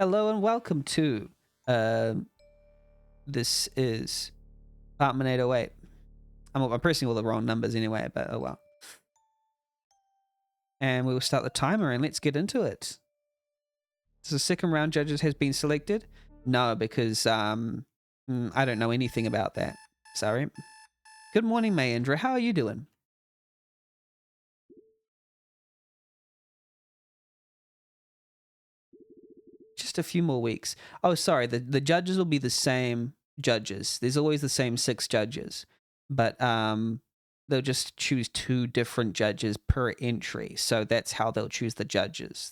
Hello and welcome to this is Apartment 808. I'm pressing all the wrong numbers anyway, but oh well. And we will start the timer and let's get into it. Does the second round judges has been selected? No, because I don't know anything about that. Sorry. Good morning, Mayandra. How are you doing? Just a few more weeks. Oh, sorry. The judges will be the same judges. There's always the same 6 judges, but they'll just choose 2 different judges per entry. So that's how they'll choose the judges.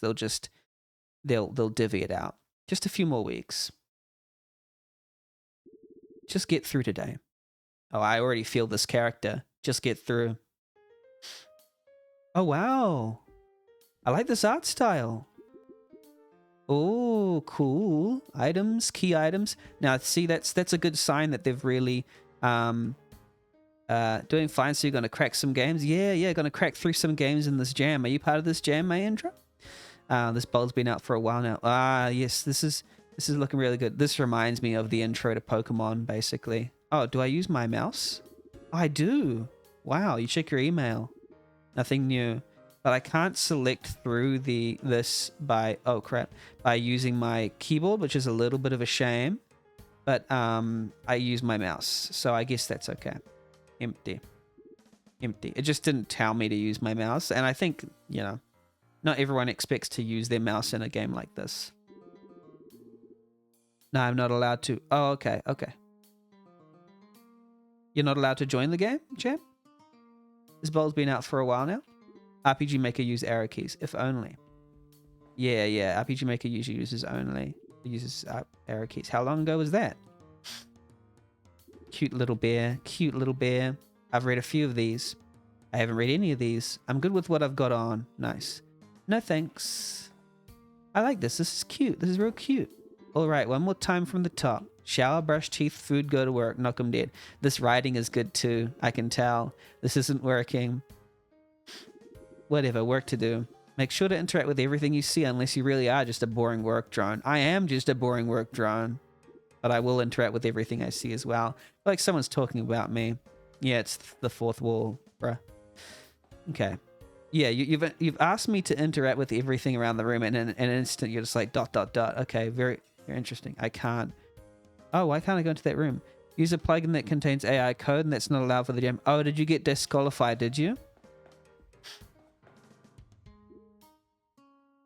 They'll divvy it out. Just a few more weeks. Just get through today. Oh, I already feel this character. Just get through. Oh wow, I like this art style. Oh, cool. Items, key items. Now, see, that's a good sign that they've really doing fine. So you're going to crack some games? Yeah, going to crack through some games in this jam. Are you part of this jam, Mayandra? This bowl's been out for a while now. Ah, yes, this is looking really good. This reminds me of the intro to Pokemon, basically. Oh, do I use my mouse? Oh, I do. Wow, you check your email. Nothing new. But I can't select through this by using my keyboard, which is a little bit of a shame. But I use my mouse, so I guess that's okay. Empty. It just didn't tell me to use my mouse, and I think, not everyone expects to use their mouse in a game like this. No, I'm not allowed to. Oh, okay. You're not allowed to join the game, champ? This bowl's been out for a while now. RPG Maker use arrow keys, if only. Yeah. RPG Maker usually uses arrow keys. How long ago was that? Cute little bear. I've read a few of these. I haven't read any of these. I'm good with what I've got on. Nice. No thanks. I like this. This is cute. This is real cute. All right, one more time from the top. Shower, brush teeth, food, go to work, knock 'em dead. This writing is good too. I can tell. This isn't working. Whatever, work to do. Make sure to interact with everything you see unless you really are just a boring work drone. I am just a boring work drone. But I will interact with everything I see as well. Like someone's talking about me. Yeah, it's the fourth wall, bruh. Okay. Yeah, you've asked me to interact with everything around the room, and in an instant you're just like ... Okay, very interesting. I can't. Oh, why can't I go into that room? Use a plugin that contains AI code, and that's not allowed for the jam. Oh, did you get disqualified? Did you?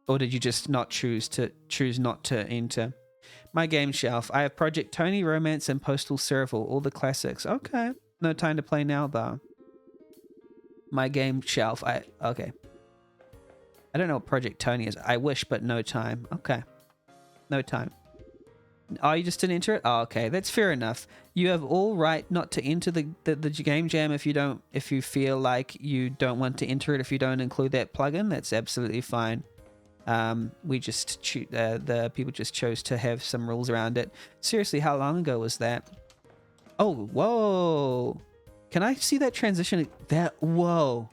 Or did you just not choose not to enter? My game shelf. I have Project Tony, Romance, and Postal Serval. All the classics. Okay. No time to play now, though. My game shelf. Okay. I don't know what Project Tony is. I wish, but no time. Okay. No time. Oh, you just didn't enter it? Oh, okay. That's fair enough. You have all right not to enter the game jam if you feel like you don't want to enter it if you don't include that plugin. That's absolutely fine. We just the people just chose to have some rules around it. Seriously, how long ago was that? Oh, whoa! Can I see that transition? Whoa!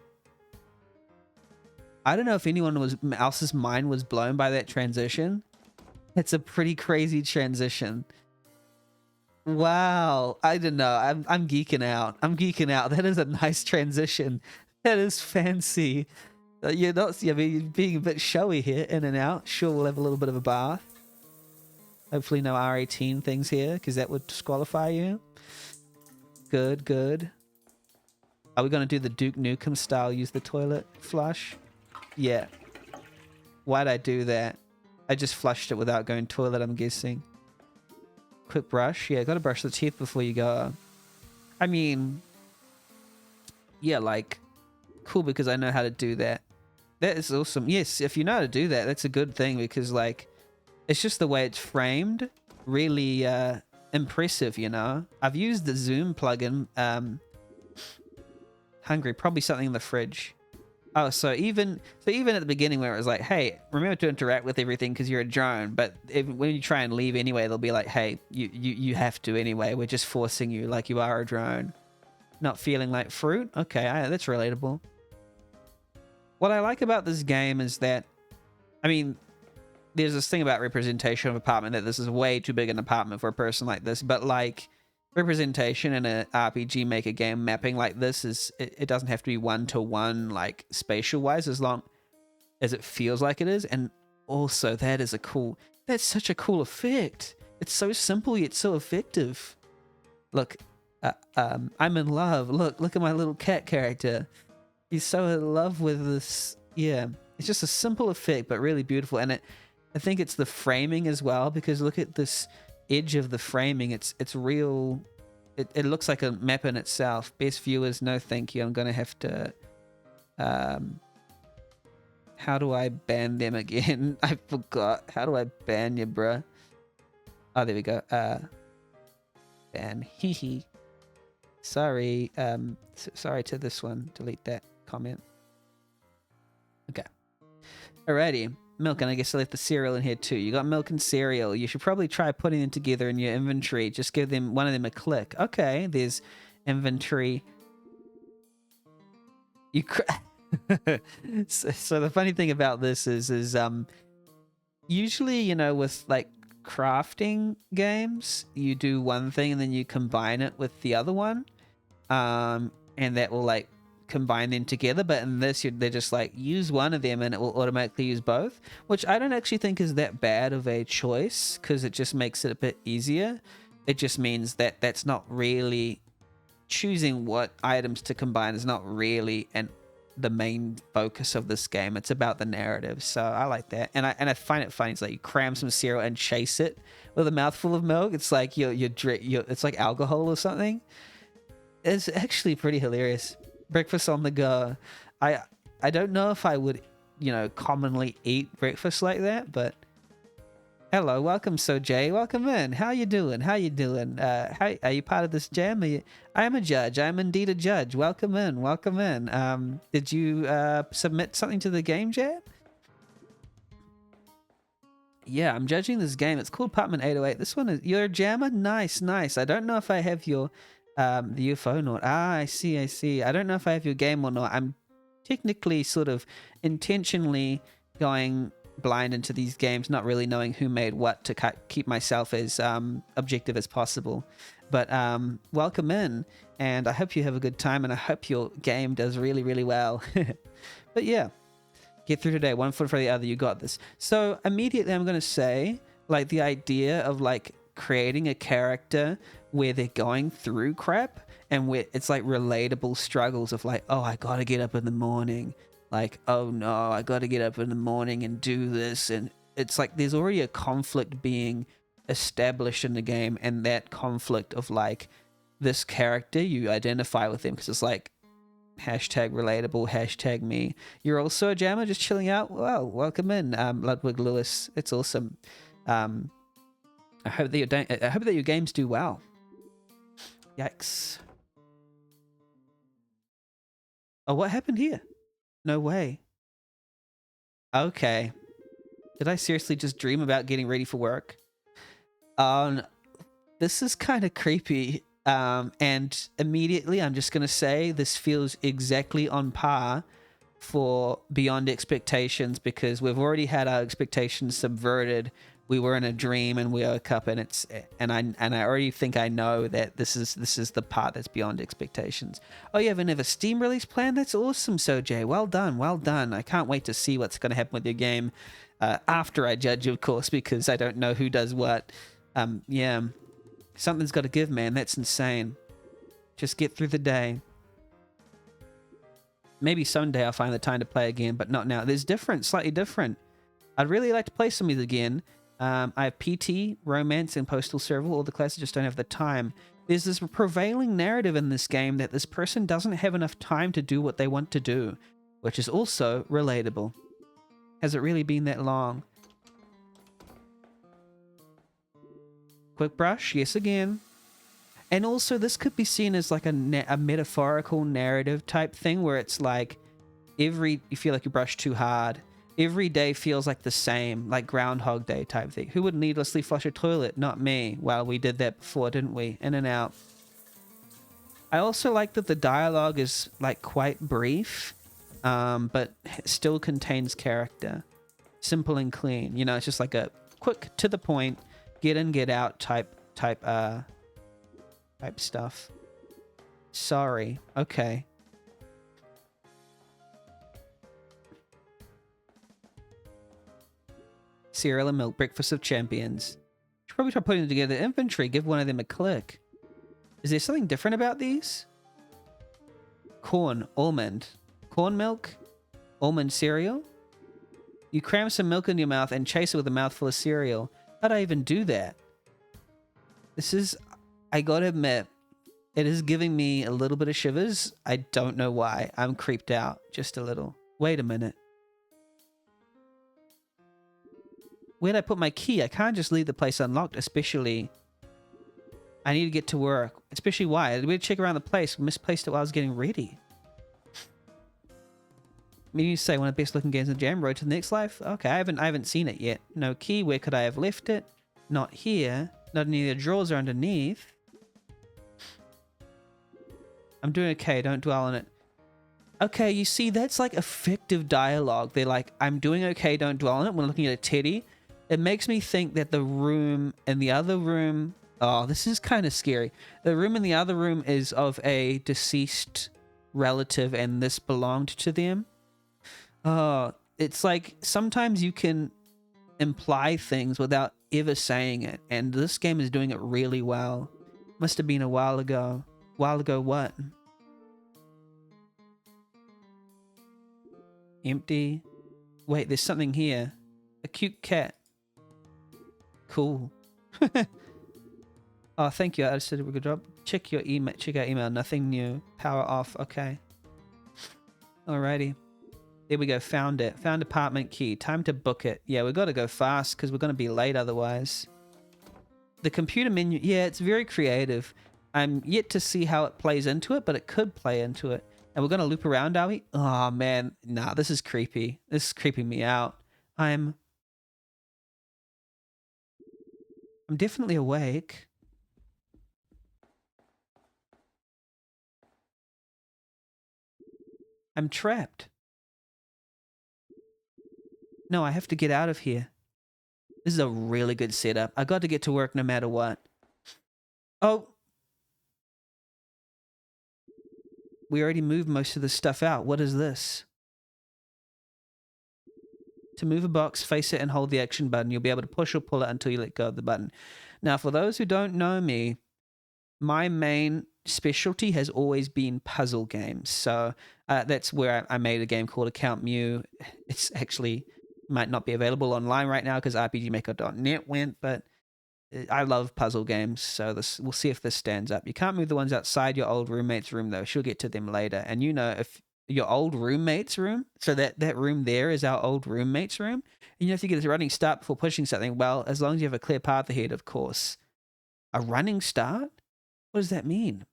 I don't know if anyone else's mind was blown by that transition. It's a pretty crazy transition. Wow! I don't know. I'm geeking out. That is a nice transition. That is fancy. You're not, being a bit showy here, in and out. Sure, we'll have a little bit of a bath. Hopefully no R18 things here, because that would disqualify you. Good. Are we going to do the Duke Nukem style, use the toilet flush? Yeah. Why'd I do that? I just flushed it without going toilet, I'm guessing. Quick brush. Yeah, got to brush the teeth before you go. I mean, yeah, like, cool, because I know how to do that. That is awesome. Yes, if you know how to do that, that's a good thing, because like it's just the way it's framed, really impressive, I've used the Zoom plugin. Hungry, probably something in the fridge. Oh, so even at the beginning where it was like, hey, remember to interact with everything because you're a drone, but when you try and leave anyway, they'll be like, hey, you have to anyway. We're just forcing you like you are a drone. Not feeling like fruit? Okay, that's relatable. What I like about this game is that, I mean, there's this thing about representation of apartment, that this is way too big an apartment for a person like this, but like representation in a RPG Maker game mapping like this is, it doesn't have to be one-to-one like spatial wise, as long as it feels like it is. And also that's such a cool effect. It's so simple yet so effective. Look, I'm in love. Look at my little cat character. He's so in love with this. Yeah, it's just a simple effect, but really beautiful. And I think it's the framing as well, because look at this edge of the framing. It's real. It looks like a map in itself. Best viewers, no thank you. I'm gonna have to. How do I ban them again? I forgot. How do I ban you, bruh? Oh, there we go. Ban. Hehe. Sorry. Sorry to this one. Delete that comment. Okay. Alrighty. Milk, and I guess I left the cereal in here too. You got milk and cereal. You should probably try putting them together in your inventory. Just give them one of them a click. Okay, there's inventory. You so the funny thing about this is usually, you know, with like crafting games, you do one thing and then you combine it with the other one, and that will like combine them together. But in this, they're just like, use one of them and it will automatically use both, which I don't actually think is that bad of a choice, because it just makes it a bit easier. It just means that that's not really choosing what items to combine, is not really the main focus of this game. It's about the narrative. So I like that, and I find it funny. It's like you cram some cereal and chase it with a mouthful of milk. It's like it's like alcohol or something. It's actually pretty hilarious. Breakfast on the go. I don't know if I would, you know, commonly eat breakfast like that, but hello, welcome, Sojay. Welcome in. How you doing? How you doing? How are you part of this jam? I am a judge. I am indeed a judge. Welcome in. Welcome in. Did you submit something to the game, Jad? Yeah, I'm judging this game. It's called Apartment 808. This one is, you're a jammer? Nice, nice. I don't know if I have your the UFO or not. Ah, I see. I don't know if I have your game or not. I'm technically sort of intentionally going blind into these games, not really knowing who made what, to keep myself as objective as possible. But welcome in, and I hope you have a good time, and I hope your game does really, really well. But yeah, get through today, one foot for the other. You got this. So immediately I'm going to say, like, the idea of like creating a character where they're going through crap and where it's like relatable struggles of like, oh, I gotta get up in the morning, like, oh no, I gotta get up in the morning and do this. And it's like there's already a conflict being established in the game, and that conflict of like this character, you identify with them because it's like hashtag relatable, hashtag me. You're also a jammer, just chilling out. Well, welcome in, Ludwig Lewis. It's awesome. I hope that your games do well. Yikes. Oh, what happened here? No way. Okay. Did I seriously just dream about getting ready for work? This is kind of creepy. And immediately I'm just going to say this feels exactly on par for Beyond Expectations, because we've already had our expectations subverted. We were in a dream and we woke up, and I already think I know that this is the part that's beyond expectations. Oh, you have another Steam release plan? That's awesome, Sojay. Well done, well done. I can't wait to see what's going to happen with your game after I judge, of course, because I don't know who does what. Yeah, something's got to give, man. That's insane. Just get through the day. Maybe someday I'll find the time to play again, but not now. There's different, slightly different. I'd really like to play some of these again. I have PT, Romance, and Postal Serval. All the classes, just don't have the time. There's this prevailing narrative in this game that this person doesn't have enough time to do what they want to do, which is also relatable. Has it really been that long? Quick brush, yes again. And also, this could be seen as like a metaphorical narrative type thing, where it's like you feel like you brush too hard. Every day feels like the same, like Groundhog Day type thing. Who would needlessly flush a toilet? Not me. Well, we did that before, didn't we? In and out. I also like that the dialogue is like quite brief, but still contains character. simple and clean. You know, it's just like a quick, to the point, get in, get out type stuff. Sorry. Okay. Cereal and milk, breakfast of champions. Should probably try putting together inventory. Give one of them a click. Is there something different about these? Corn, almond, corn milk, almond cereal. You cram some milk in your mouth and chase it with a mouthful of cereal. How'd I even do that? This is, I gotta admit, it is giving me a little bit of shivers. I don't know why. I'm creeped out just a little. Wait a minute. Where'd I put my key? I can't just leave the place unlocked, especially... I need to get to work. Especially why? We check around the place. Misplaced it while I was getting ready. Maybe you say one of the best looking games in the jam. Road to the next life? Okay, I haven't seen it yet. No key. Where could I have left it? Not here. Not any of the drawers are underneath. I'm doing okay. Don't dwell on it. Okay, you see, that's like effective dialogue. They're like, I'm doing okay. Don't dwell on it. When looking at a teddy, it makes me think that the room in the other room... Oh, this is kind of scary. The room in the other room is of a deceased relative and this belonged to them. Oh, it's like sometimes you can imply things without ever saying it. And this game is doing it really well. Must have been a while ago. While ago what? Empty. Wait, there's something here. A cute cat. Cool. Oh, thank you. I just did a good job. Check your email. Check out email. Nothing new. Power off. Okay. Alrighty. There we go. Found it. Found apartment key. Time to book it. Yeah, we've got to go fast because we're going to be late otherwise. The computer menu. Yeah, it's very creative. I'm yet to see how it plays into it, but it could play into it. And we're going to loop around, are we? Oh, man. Nah, this is creepy. This is creeping me out. I'm definitely awake. I'm trapped. No, I have to get out of here. This is a really good setup. I got to get to work no matter what. Oh. We already moved most of the stuff out. What is this? To move a box, face it and hold the action button. You'll be able to push or pull it until you let go of the button. Now, for those who don't know me, my main specialty has always been puzzle games. So that's where I made a game called Account Mew. It's actually might not be available online right now because rpgmaker.net went, but I love puzzle games. So we'll see if this stands up. You can't move the ones outside your old roommate's room, though. She'll get to them later. And you know, if your old roommate's room, so that room there is our old roommate's room. And you know, if you get a running start before pushing something, well, as long as you have a clear path ahead, of course. A running start? What does that mean?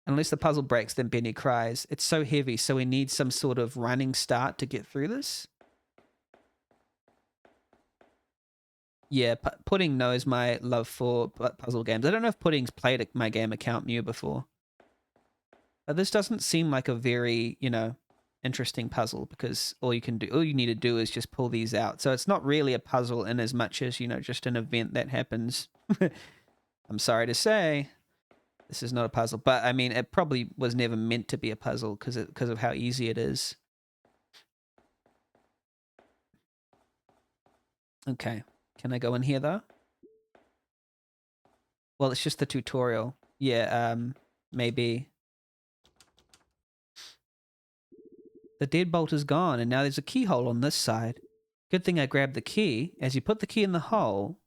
Unless the puzzle breaks, then Benny cries. It's so heavy, so we need some sort of running start to get through this. Yeah, Pudding knows my love for puzzle games. I don't know if Pudding's played my game Account Mew before. But this doesn't seem like a very, you know, interesting puzzle because all you need to do is just pull these out. So it's not really a puzzle in as much as, you know, just an event that happens. I'm sorry to say. This is not a puzzle, but I mean, it probably was never meant to be a puzzle because of how easy it is. Okay. Can I go in here though? Well, it's just the tutorial. Yeah, maybe. The deadbolt is gone and now there's a keyhole on this side. Good thing I grabbed the key. As you put the key in the hole,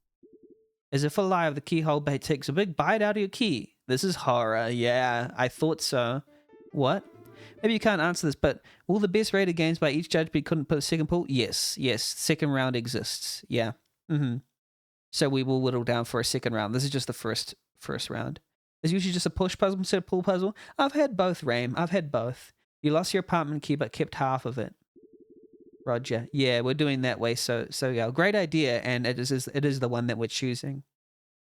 as if alive, the keyhole takes a big bite out of your key. This is horror. Yeah, I thought so. What? Maybe you can't answer this, but will the best rated games by each judge be couldn't put a second pool? Yes. Second round exists. Yeah. So we will whittle down for a second round. This is just the first round. It's usually just a push puzzle instead of pull puzzle. I've had both, Rame. I've had both. You lost your apartment key, but kept half of it. Roger. Yeah, we're doing that way. So yeah, great idea, and it is the one that we're choosing.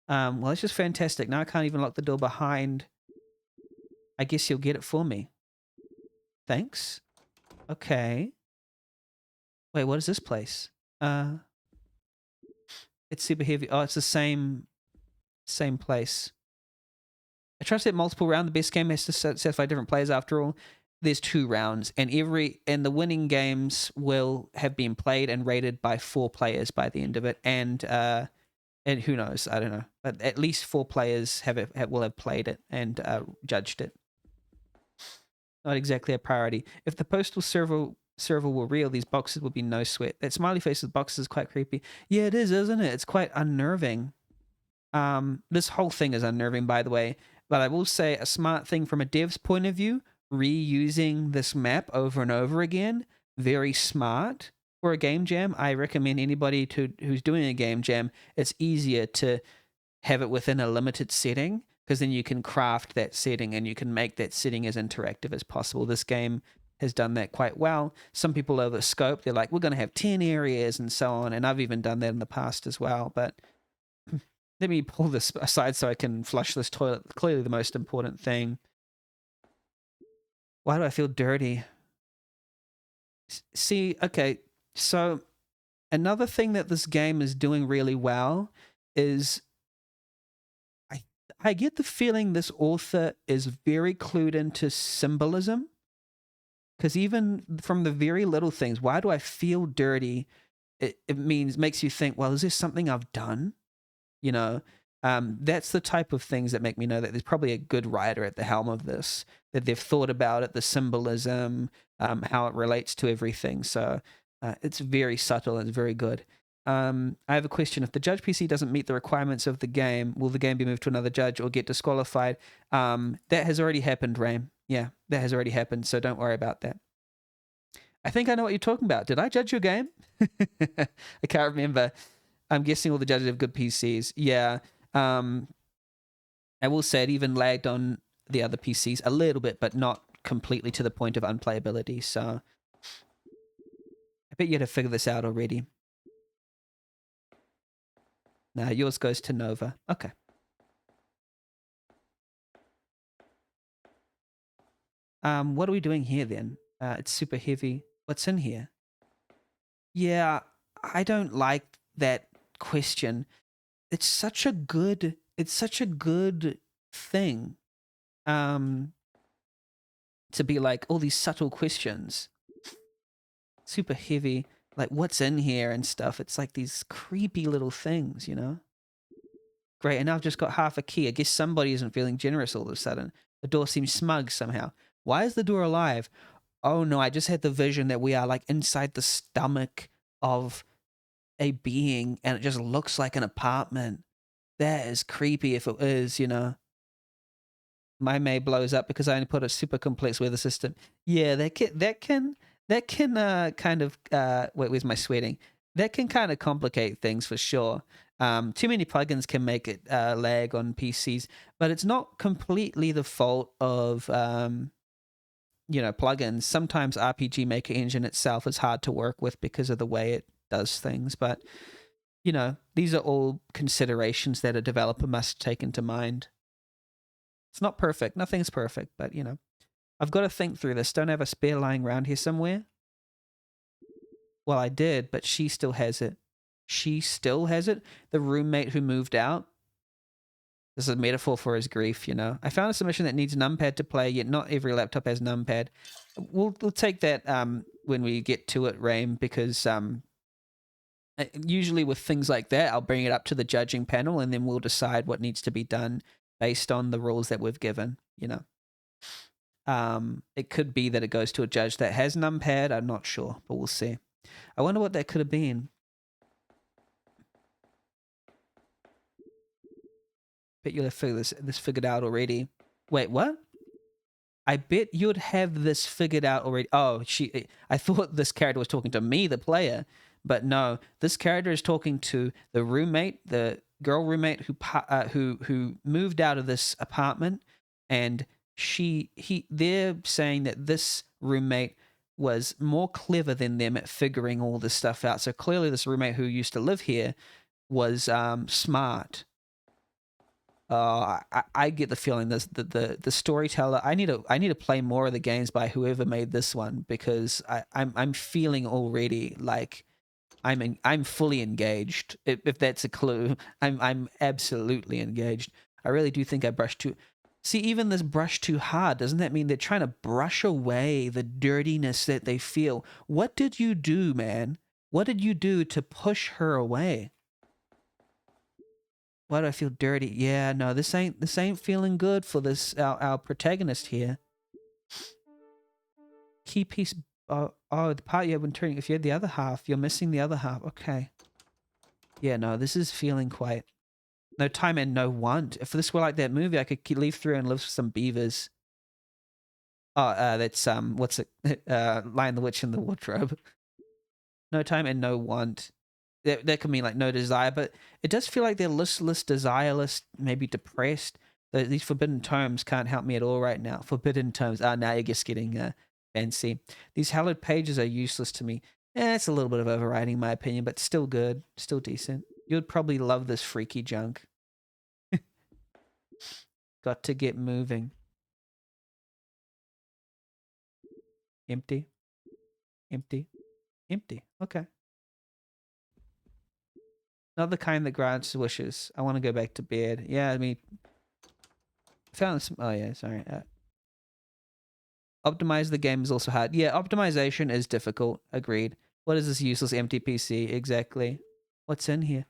Well, it's just fantastic. Now I can't even lock the door behind. I guess you'll get it for me. Thanks. Okay. Wait, what is this place? It's super heavy. Oh, it's the same place. I trust that multiple round. The best game has to satisfy different players. After all, there's 2 rounds, and the winning games will have been played and rated by 4 players by the end of it. And who knows? I don't know, but at least 4 players will have played it and judged it. Not exactly a priority. If the postal server were real, these boxes would be no sweat. That smiley face with boxes is quite creepy. Yeah, it is, isn't it? It's quite unnerving. This whole thing is unnerving, by the way. But I will say a smart thing from a dev's point of view, reusing this map over and over again, very smart for a game jam. I recommend anybody who's doing a game jam, it's easier to have it within a limited setting, because then you can craft that setting and you can make that setting as interactive as possible. This game has done that quite well. Some people over scope, they're like, we're going to have 10 areas and so on. And I've even done that in the past as well. But let me pull this aside so I can flush this toilet. Clearly the most important thing. Why do I feel dirty? See, okay, so another thing that this game is doing really well is I get the feeling this author is very clued into symbolism, because even from the very little things, why do I feel dirty? It makes you think, well, is this something I've done? You know, that's the type of things that make me know that there's probably a good writer at the helm of this, that they've thought about it, the symbolism, how it relates to everything. So it's very subtle and it's very good. I have a question. If the judge PC doesn't meet the requirements of the game, will the game be moved to another judge or get disqualified? That has already happened, Raim. Yeah, that has already happened, so don't worry about that. I think I know what you're talking about. Did I judge your game? I can't remember. I'm guessing all the judges have good PCs. Yeah. I will say it even lagged on the other PCs a little bit, but not completely to the point of unplayability. So I bet you had to figure this out already. Nah, yours goes to Nova. Okay. What are we doing here then? It's super heavy. What's in here? Yeah, I don't like that question. It's such a good thing. To be like all these subtle questions. Super heavy. Like what's in here and stuff. It's like these creepy little things, you know? Great, and now I've just got half a key. I guess somebody isn't feeling generous all of a sudden. The door seems smug somehow. Why is the door alive? Oh no, I just had the vision that we are like inside the stomach of a being and it just looks like an apartment. That is creepy if it is, you know. My May blows up because I only put a super complex weather system. Yeah, that can kind of wait, where's my sweating? That can kind of complicate things for sure. Too many plugins can make it lag on PCs, but it's not completely the fault of plugins. Sometimes RPG Maker engine itself is hard to work with because of the way it does things, but these are all considerations that a developer must take into mind. It's not perfect. Nothing's perfect, but I've got to think through this. Don't have a spare lying around here somewhere. Well, I did, but she still has it. She still has it. The roommate who moved out. This is a metaphor for his grief, I found a submission that needs numpad to play, yet not every laptop has numpad. We'll take that when we get to it, Raim, because usually with things like that, I'll bring it up to the judging panel and then we'll decide what needs to be done based on the rules that we've given, It could be that it goes to a judge that has numpad. I'm not sure, but we'll see. I wonder what that could have been. Bet you'll have this figured out already. Wait, what? I bet you'd have this figured out already. Oh, I thought this character was talking to me, the player, but no, this character is talking to the roommate, the girl roommate who moved out of this apartment, and they're saying that this roommate was more clever than them at figuring all this stuff out. So clearly, this roommate who used to live here was smart. I get the feeling this the storyteller. I need to play more of the games by whoever made this one, because I'm feeling already like I'm fully engaged. If that's a clue, I'm absolutely engaged. I really do think I brushed too. See, even this brush too hard, doesn't that mean they're trying to brush away the dirtiness that they feel? What did you do, man? What did you do to push her away? Why do I feel dirty? Yeah, no, this ain't feeling good for this our protagonist here. Key piece. Oh, the part you have when turning. If you had the other half, you're missing the other half. Okay. Yeah, no, this is feeling quite. No time and no want. If this were like that movie, I could leave through and live with some beavers. Oh, that's what's it? Lion the Witch in the Wardrobe. No time and no want. That could mean like no desire, but it does feel like they're listless, desireless, maybe depressed. These forbidden terms can't help me at all right now. Forbidden terms. Now you're just getting fancy. These hallowed pages are useless to me. It's a little bit of overriding my opinion, but still good, still decent. You'd probably love this freaky junk. Got to get moving. Empty. Empty. Empty. Okay. Not the kind that grants wishes. I want to go back to bed. Yeah, I mean, found some. Oh yeah, sorry. Optimize the game is also hard. Yeah, optimization is difficult. Agreed. What is this useless empty PC? Exactly. What's in here?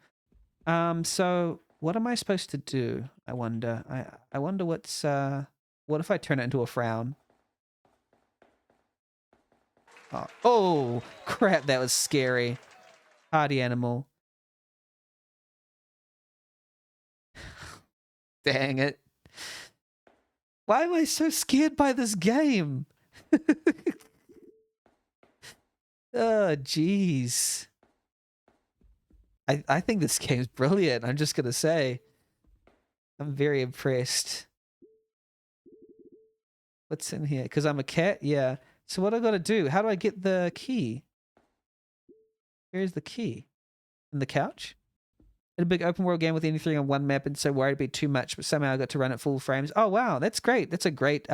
So what am I supposed to do? I wonder. I wonder what's what if I turn it into a frown? Oh crap, that was scary. Party animal. Dang it. Why am I so scared by this game? Oh, jeez. I think this game's brilliant. I'm just gonna say. I'm very impressed. What's in here? Because I'm a cat? Yeah. So what I gotta do? How do I get the key? Where's the key? In the couch? In a big open world game with anything on one map and so worried it'd be too much, but somehow I got to run at full frames. Oh wow, that's great. That's a great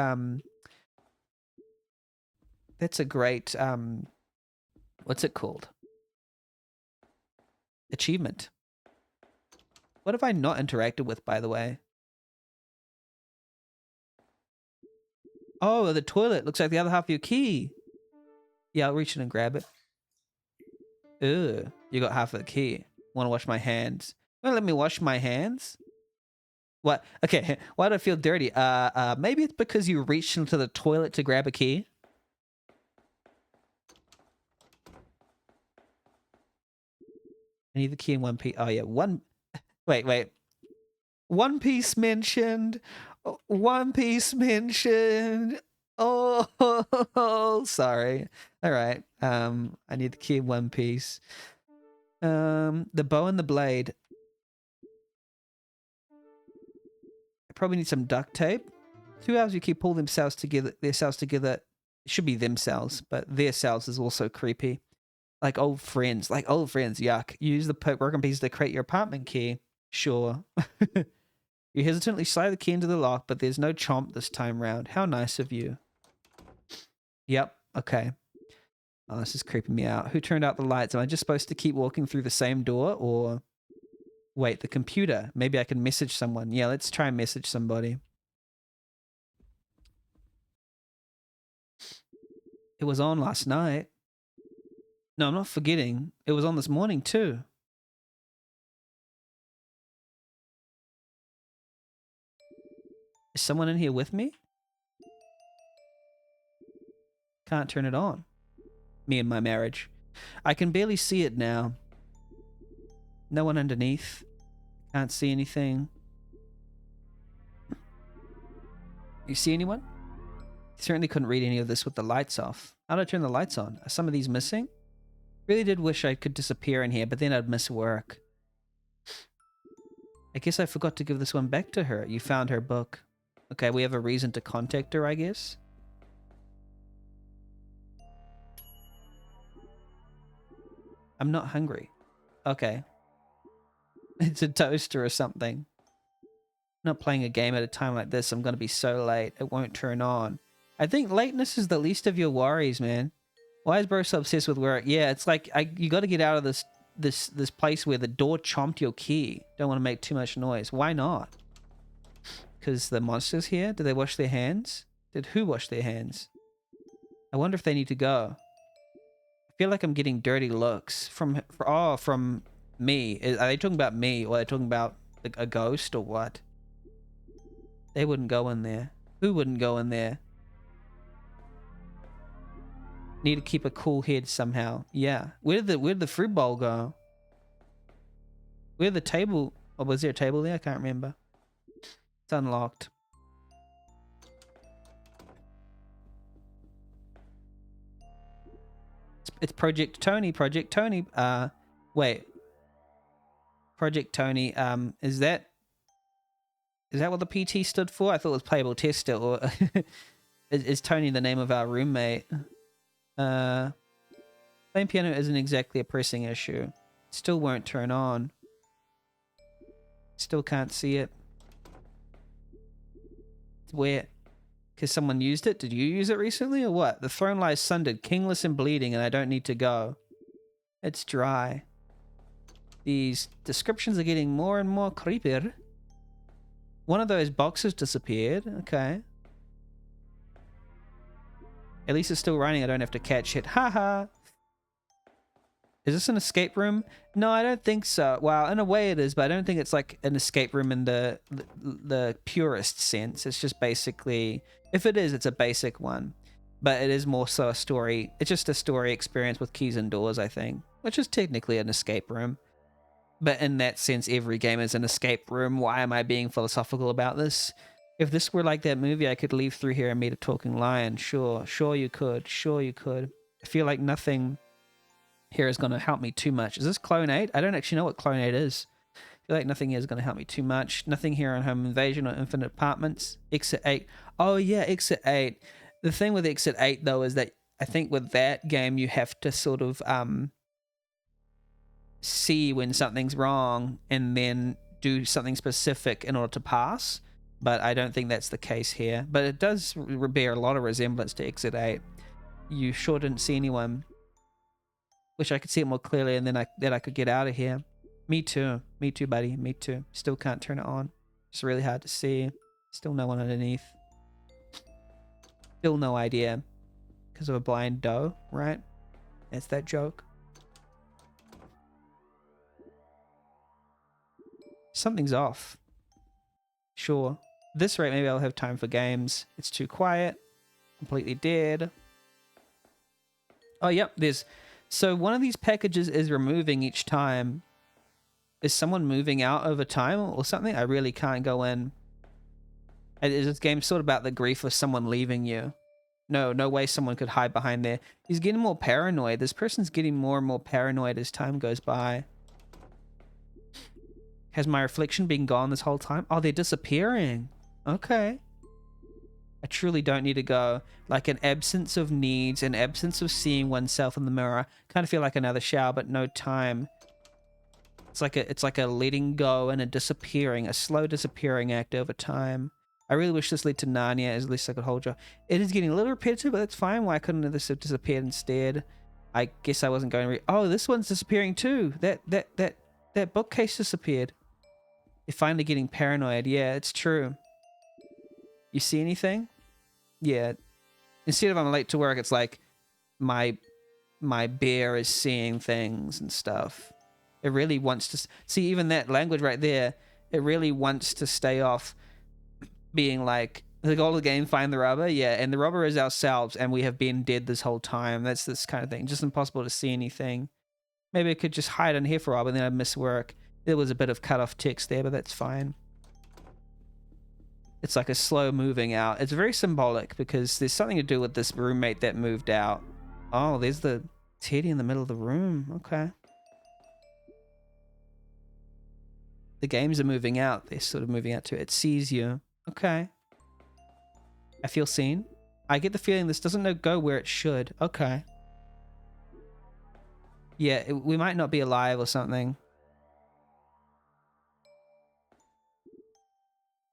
what's it called? Achievement. What have I not interacted with, by the way? Oh, the toilet. Looks like the other half of your key. Yeah, I'll reach in and grab it. Ugh, you got half of the key. Want to wash my hands? Well, let me wash my hands. What? Okay, why do I feel dirty? Maybe it's because you reached into the toilet to grab a key. I need the key in one piece. Oh yeah, one. Wait. One Piece mentioned. One Piece mentioned. Oh, sorry. All right. I need the key in One Piece. The bow and the blade. I probably need some duct tape. 2 hours you keep pull themselves together. Their cells together. It should be themselves, but their cells is also creepy. Like old friends. Yuck. Use the broken piece to create your apartment key. Sure. You hesitantly slide the key into the lock, but there's no chomp this time round. How nice of you. Yep. Okay. Oh, this is creeping me out. Who turned out the lights? Am I just supposed to keep walking through the same door, or... Wait, the computer. Maybe I can message someone. Yeah, let's try and message somebody. It was on last night. No, I'm not forgetting. It was on this morning too. Is someone in here with me? Can't turn it on. Me and my marriage. I can barely see it now. No one underneath. Can't see anything. You see anyone? Certainly couldn't read any of this with the lights off. How do I turn the lights on? Are some of these missing? Really did wish I could disappear in here, but then I'd miss work. I guess I forgot to give this one back to her. You found her book. Okay, we have a reason to contact her, I guess. I'm not hungry. Okay. It's a toaster or something. Not playing a game at a time like this. I'm going to be so late. It won't turn on. I think lateness is the least of your worries, man. Why is bro so obsessed with work? Yeah, it's like you got to get out of this place where the door chomped your key. Don't want to make too much noise. Why not? Because the monster's here? Did they wash their hands? Did who wash their hands? I wonder if they need to go. I feel like I'm getting dirty looks from me. Are they talking about me, or are they talking about like a ghost, or what? They wouldn't go in there. Who wouldn't go in there? Need to keep a cool head somehow. Yeah. Where'd the fruit bowl go? Where'd the table? Oh, was there a table there? I can't remember. It's unlocked. It's Project Tony. Project Tony. Wait. Project Tony. Is that what the PT stood for? I thought it was playable tester. Or is Tony the name of our roommate? Playing piano isn't exactly a pressing issue. Still won't turn on. Still can't see it. Where? Because someone used it? Did you use it recently or what? The throne lies sundered, kingless and bleeding, and I don't need to go. It's dry. These descriptions are getting more and more creepier. One of those boxes disappeared. Okay. At least it's still running. I don't have to catch it. Haha. Is this an escape room? No, I don't think so. Well, in a way it is, but I don't think it's like an escape room in the purest sense. It's just basically, if it is, it's a basic one. But it is more so a story. It's just a story experience with keys and doors, I think. Which is technically an escape room. But in that sense, every game is an escape room. Why am I being philosophical about this? If this were like that movie, I could leave through here and meet a talking lion. Sure you could. Sure you could. I feel like nothing here is going to help me too much. Is this Clone 8? I don't actually know what Clone 8 is. I feel like nothing here is going to help me too much. Nothing here on Home Invasion or Infinite Apartments. Exit 8. Oh yeah, Exit 8. The thing with Exit 8 though is that I think with that game you have to sort of see when something's wrong and then do something specific in order to pass. But I don't think that's the case here. But it does bear a lot of resemblance to Exit 8. You sure didn't see anyone. Wish I could see it more clearly and then I could get out of here. Me too. Me too, buddy. Me too. Still can't turn it on. It's really hard to see. Still no one underneath. Still no idea. Because of a blind doe, right? That's that joke. Something's off. Sure. At this rate, maybe I'll have time for games. It's too quiet. Completely dead. Oh, yep. There's... So one of these packages is removing each time. Is someone moving out over time or something? I really can't go in. Is this game sort of about the grief of someone leaving you? No way someone could hide behind there. He's getting more paranoid. This person's getting more and more paranoid as time goes by. Has my reflection been gone this whole time? Oh, they're disappearing. Okay. I truly don't need to go. Like an absence of needs, an absence of seeing oneself in the mirror. Kind of feel like another shower, but no time. It's like a letting go and a disappearing, a slow disappearing act over time. I really wish this led to Narnia, as least I could hold you. It is getting a little repetitive, but that's fine. Why couldn't this have disappeared instead? I guess I wasn't going to read. Oh, this one's disappearing too. That bookcase disappeared. You're finally getting paranoid. Yeah, it's true. You see anything? Yeah. Instead of I'm late to work, it's like my bear is seeing things and stuff. It really wants to see, even that language right there. It really wants to stay off being like the goal of the game, find the rubber. Yeah, and the rubber is ourselves, and we have been dead this whole time. That's this kind of thing. Just impossible to see anything. Maybe I could just hide in here for a while, but then I'd miss work. There was a bit of cut off text there, but that's fine. It's like a slow moving out. It's very symbolic because there's something to do with this roommate that moved out. Oh, there's the teddy in the middle of the room. Okay. The games are moving out. They're sort of moving out to it. It sees you. Okay. I feel seen. I get the feeling this doesn't go where it should. Okay. Yeah, we might not be alive or something.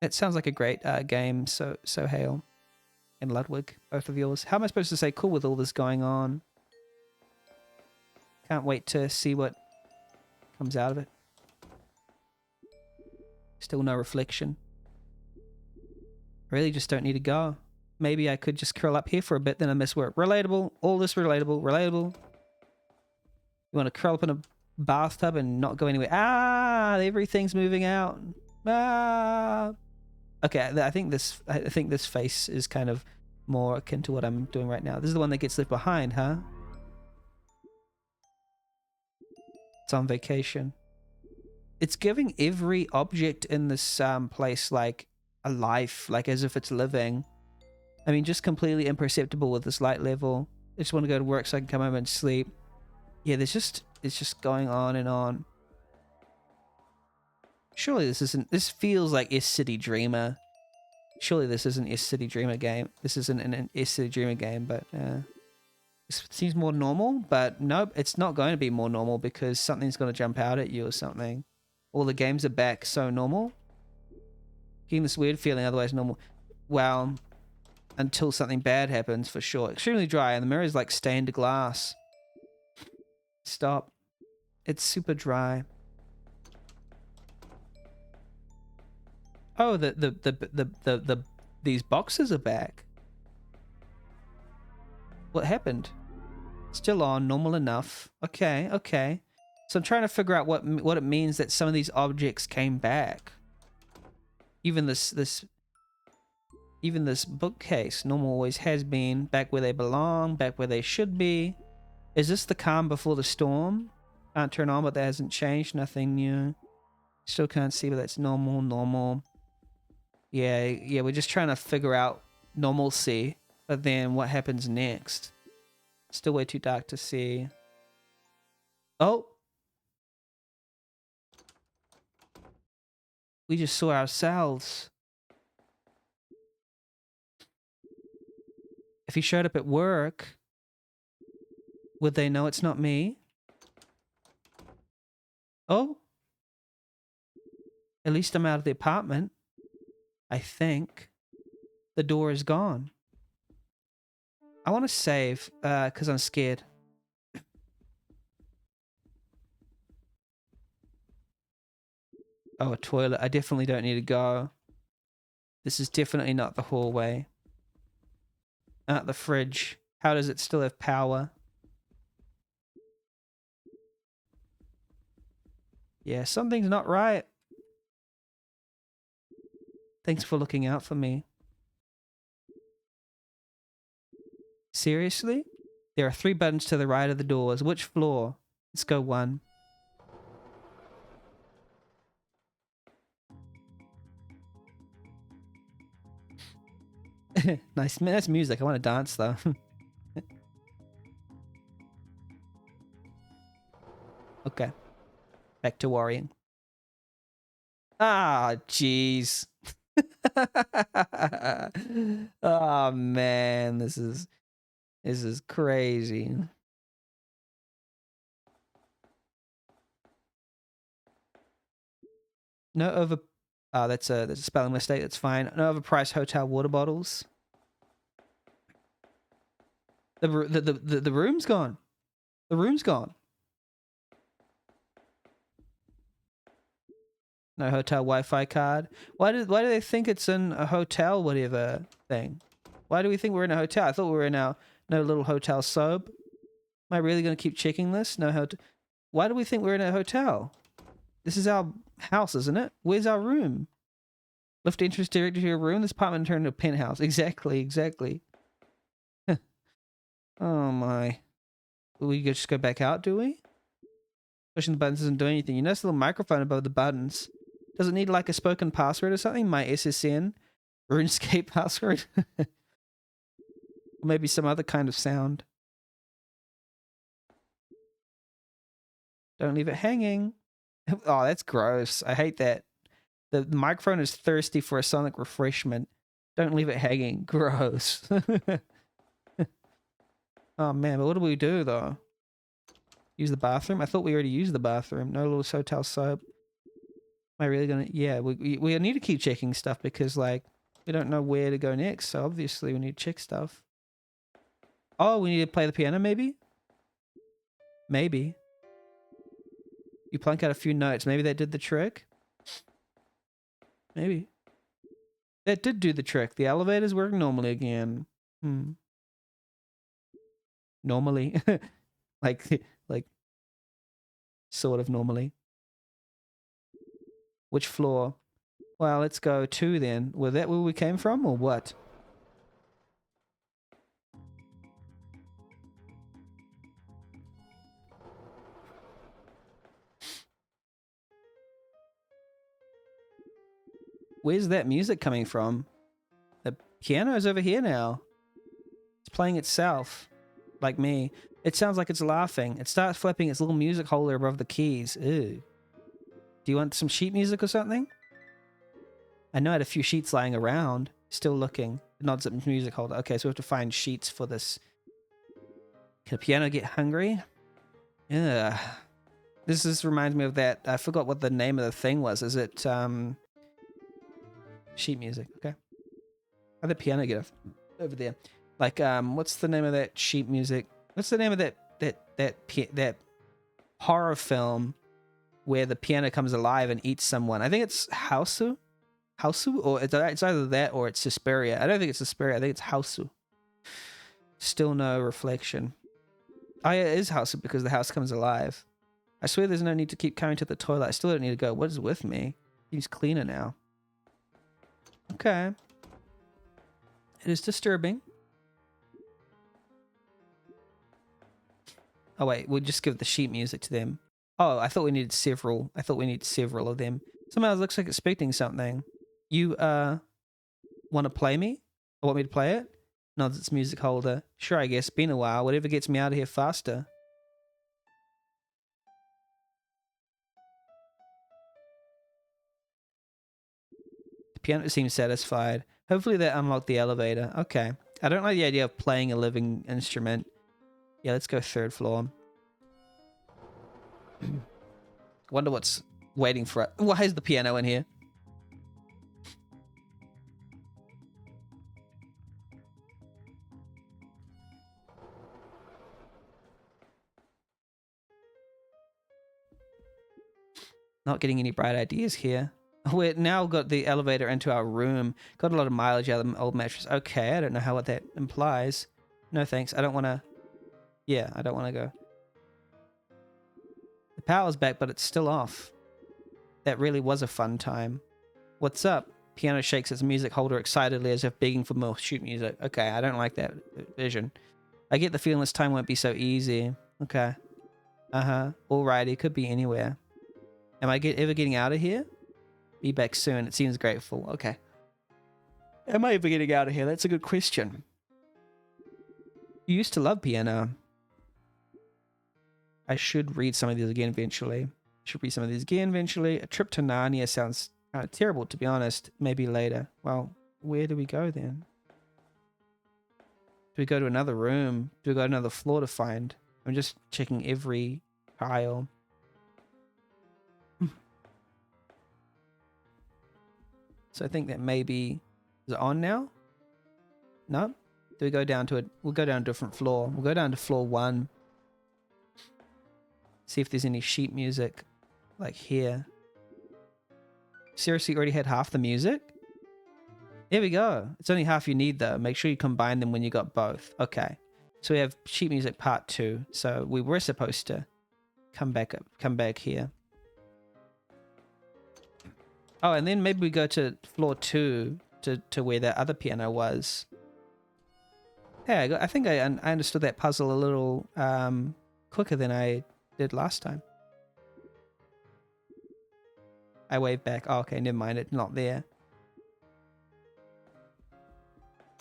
It sounds like a great game. So Hale and Ludwig, both of yours. How am I supposed to say cool with all this going on? Can't wait to see what comes out of it. Still no reflection. I really just don't need to go. Maybe I could just curl up here for a bit, then I miss work. Relatable. All this relatable. Relatable. You want to curl up in a bathtub and not go anywhere. Ah, everything's moving out. Ah. Okay, I think this face is kind of more akin to what I'm doing right now. This is the one that gets left behind, huh? It's on vacation. It's giving every object in this place like a life, like as if it's living. I mean, just completely imperceptible with this light level. I just want to go to work so I can come home and sleep. Yeah, it's just going on and on. Surely this feels like S City Dreamer. Surely this isn't S City Dreamer game. This isn't an S City Dreamer game, but this seems more normal. But nope, it's not going to be more normal because something's going to jump out at you or something. All the games are back so normal. Getting this weird feeling, otherwise normal. Well, until something bad happens, for sure. Extremely dry, and the mirror is like stained glass. Stop. It's super dry. Oh, these boxes are back. What happened? Still on, normal enough. Okay, okay. So I'm trying to figure out what it means that some of these objects came back. Even this bookcase, normal always has been, back where they belong, back where they should be. Is this the calm before the storm? Can't turn on, but that hasn't changed. Nothing new. Still can't see, but that's normal. Yeah, we're just trying to figure out normalcy, but then what happens next? Still way too dark to see. Oh! We just saw ourselves. If he showed up at work, would they know it's not me? Oh? At least I'm out of the apartment. I think. The door is gone. I want to save, because I'm scared. Oh, a toilet. I definitely don't need to go. This is definitely not the hallway. Not the fridge. How does it still have power? Yeah, something's not right. Thanks for looking out for me. Seriously? There are 3 buttons to the right of the doors. Which floor? Let's go 1. Nice. Man, that's music. I want to dance though. Okay. Back to worrying. Ah, jeez. Oh man, this is crazy. No over. That's a spelling mistake. That's fine. No overpriced hotel water bottles. The room's gone. The room's gone. No hotel Wi-Fi card. Why do they think it's in a hotel whatever thing? Why do we think we're in a hotel? I thought we were in our no little hotel soap. Am I really going to keep checking this? No hotel. Why do we think we're in a hotel? This is our house, isn't it? Where's our room? Lift entrance directly to your room. This apartment turned into a penthouse. Exactly. Oh my. Will we just go back out, do we? Pushing the buttons doesn't do anything. You notice the little microphone above the buttons. Does it need like a spoken password or something? My SSN? RuneScape password? Or maybe some other kind of sound. Don't leave it hanging. Oh, that's gross. I hate that. The microphone is thirsty for a sonic refreshment. Don't leave it hanging. Gross. Oh man, but what do we do though? Use the bathroom? I thought we already used the bathroom. No little hotel soap. Am I really gonna? Yeah, we need to keep checking stuff because like we don't know where to go next. So obviously we need to check stuff. Oh, we need to play the piano maybe. Maybe you plunk out a few notes. Maybe that did the trick. Maybe that did do the trick. The elevators work normally again. Normally, like sort of normally. Which floor? Well, let's go 2 then. Was that where we came from or what? Where's that music coming from? The piano's over here now. It's playing itself. Like me. It sounds like it's laughing. It starts flipping its little music holder above the keys. Ew. Do you want some sheet music or something? I know I had a few sheets lying around. Still looking. It nods at the music holder. Okay, so we have to find sheets for this. Can a piano get hungry? Yeah. This reminds me of that. I forgot what the name of the thing was. Is it sheet music? Okay. How did the piano get over there? Like what's the name of that sheet music? What's the name of that horror film where the piano comes alive and eats someone? I think it's Hausu, or it's either that or it's Suspiria. I don't think it's Suspiria. I think it's Hausu. Still no reflection. Oh yeah, it is Hausu because the house comes alive. I swear there's no need to keep coming to the toilet. I still don't need to go. What is with me? He's cleaner now. Okay. It is disturbing. Oh wait, we'll just give the sheet music to them. Oh, I thought we needed several. I thought we need several of them. Somehow it looks like expecting something. You want to play me? Or want me to play it? Nods its music holder. Sure, I guess. Been a while. Whatever gets me out of here faster. The piano seems satisfied. Hopefully that unlocked the elevator. Okay. I don't like the idea of playing a living instrument. Yeah, let's go 3rd floor. Wonder what's waiting for it. Why is the piano in here? Not getting any bright ideas here. We're now got the elevator into our room. Got a lot of mileage out of the old mattress. Okay, I don't know what that implies. No thanks. I don't want to... Yeah, I don't want to go. The power's back, but it's still off. That really was a fun time. What's up? Piano shakes its music holder excitedly as if begging for more sheet music. Okay, I don't like that vision. I get the feeling this time won't be so easy. Okay. Uh-huh. Alrighty, could be anywhere. Am I ever getting out of here? Be back soon. It seems grateful. Okay. Am I ever getting out of here? That's a good question. You used to love piano. I should read some of these again eventually. A trip to Narnia sounds kind of terrible, to be honest. Maybe later. Well, where do we go then? Do we go to another room? Do we go to another floor to find? I'm just checking every tile. So I think that maybe... Is it on now? No? Do we go down to it? We'll go down a different floor. We'll go down to floor 1. See if there's any sheet music. Like here. Seriously, already had half the music? There we go. It's only half you need though. Make sure you combine them when you got both. Okay. So we have sheet music part 2. So we were supposed to come back here. Oh, and then maybe we go to floor 2 to where that other piano was. Yeah, I think I understood that puzzle a little quicker than I did last time. I waved back. Oh, okay, never mind. It's not there.